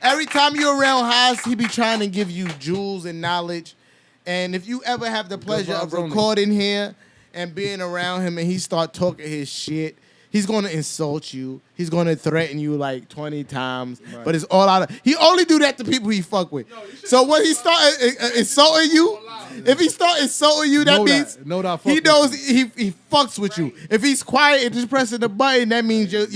Every time you're around Haas, he be trying to give you jewels and knowledge. And if you ever have the pleasure of recording here and being around him and he start talking his shit, he's going to insult you. He's going to threaten you like 20 times. Right. But it's all out of... He only do that to people he fuck with. So when he start insulting you, if he start insulting you, that means he knows he fucks with you. If he's quiet and just pressing the button, that means your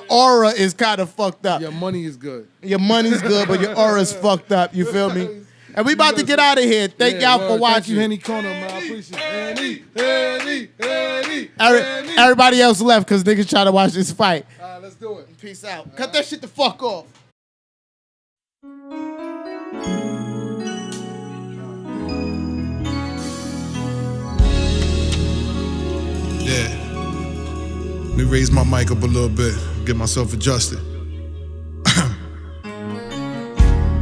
aura is kind of fucked up. Your money is good. Your money's good, but your aura's fucked up. You feel me? And we about to get out of here. Thank y'all for watching. Thank you, Hennys Corner, man. I appreciate it. Henny. Everybody else left because niggas try to watch this fight. All right, let's do it. Peace out. Cut that shit the fuck off. Yeah. Let me raise my mic up a little bit, get myself adjusted.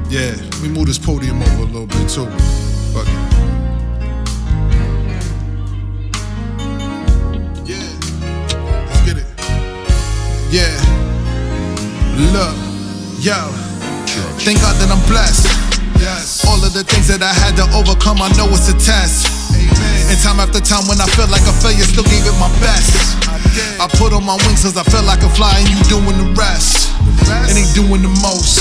Yeah, let me move this podium over a little bit too. Fuck it. Yeah, let's get it. Yeah, look, yo, thank God that I'm blessed. Yes. All of the things that I had to overcome, I know it's a test. Amen. And time after time when I felt like a failure, still gave it my best. I put on my wings cause I felt like I fly and you doing the rest. And ain't doing the most.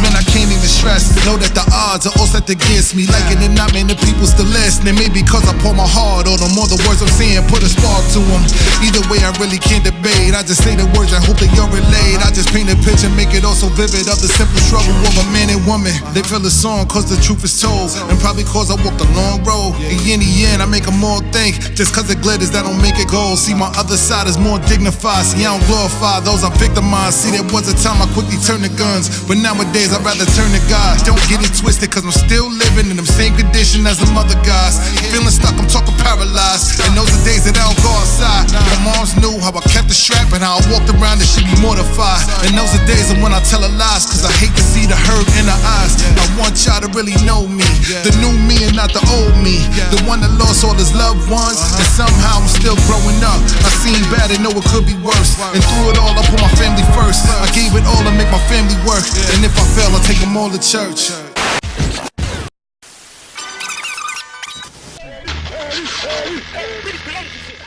Man, I can't even stress. Know that the odds are all set against me. Like it or not, man, the people still listening. Maybe because I pour my heart on them. All the words I'm saying, put a spark to them. Either way, I really can't debate. I just say the words, I hope that you're relayed. I just paint a picture, make it all so vivid of the simple struggle of a man and woman. They feel the song cause the truth is told. And probably cause I walked a long road. And in the end, I make them all think. Just cause it glitters, that don't make it gold. See, my other side is more dignified. See, I don't glorify those I victimized. See, there was a time I quickly turned to guns. But nowadays, I'd rather turn to God. Don't get it twisted, cause I'm still living in the same condition as them other guys. Feeling stuck, I'm talking paralyzed. And those are days that I don't go outside. My moms knew how I kept the strap and how I walked around and she be mortified. And those are days when I tell her lies, cause I hate to see the hurt in her eyes. I want y'all to really know me, the new me and not the old me. The one that lost all his loved ones, and somehow I'm still growing up. I seen bad and know it could be worse. And through it all, I put my family first. I gave it all to make my family work. And if I fail, I'll take them all to church. Hey,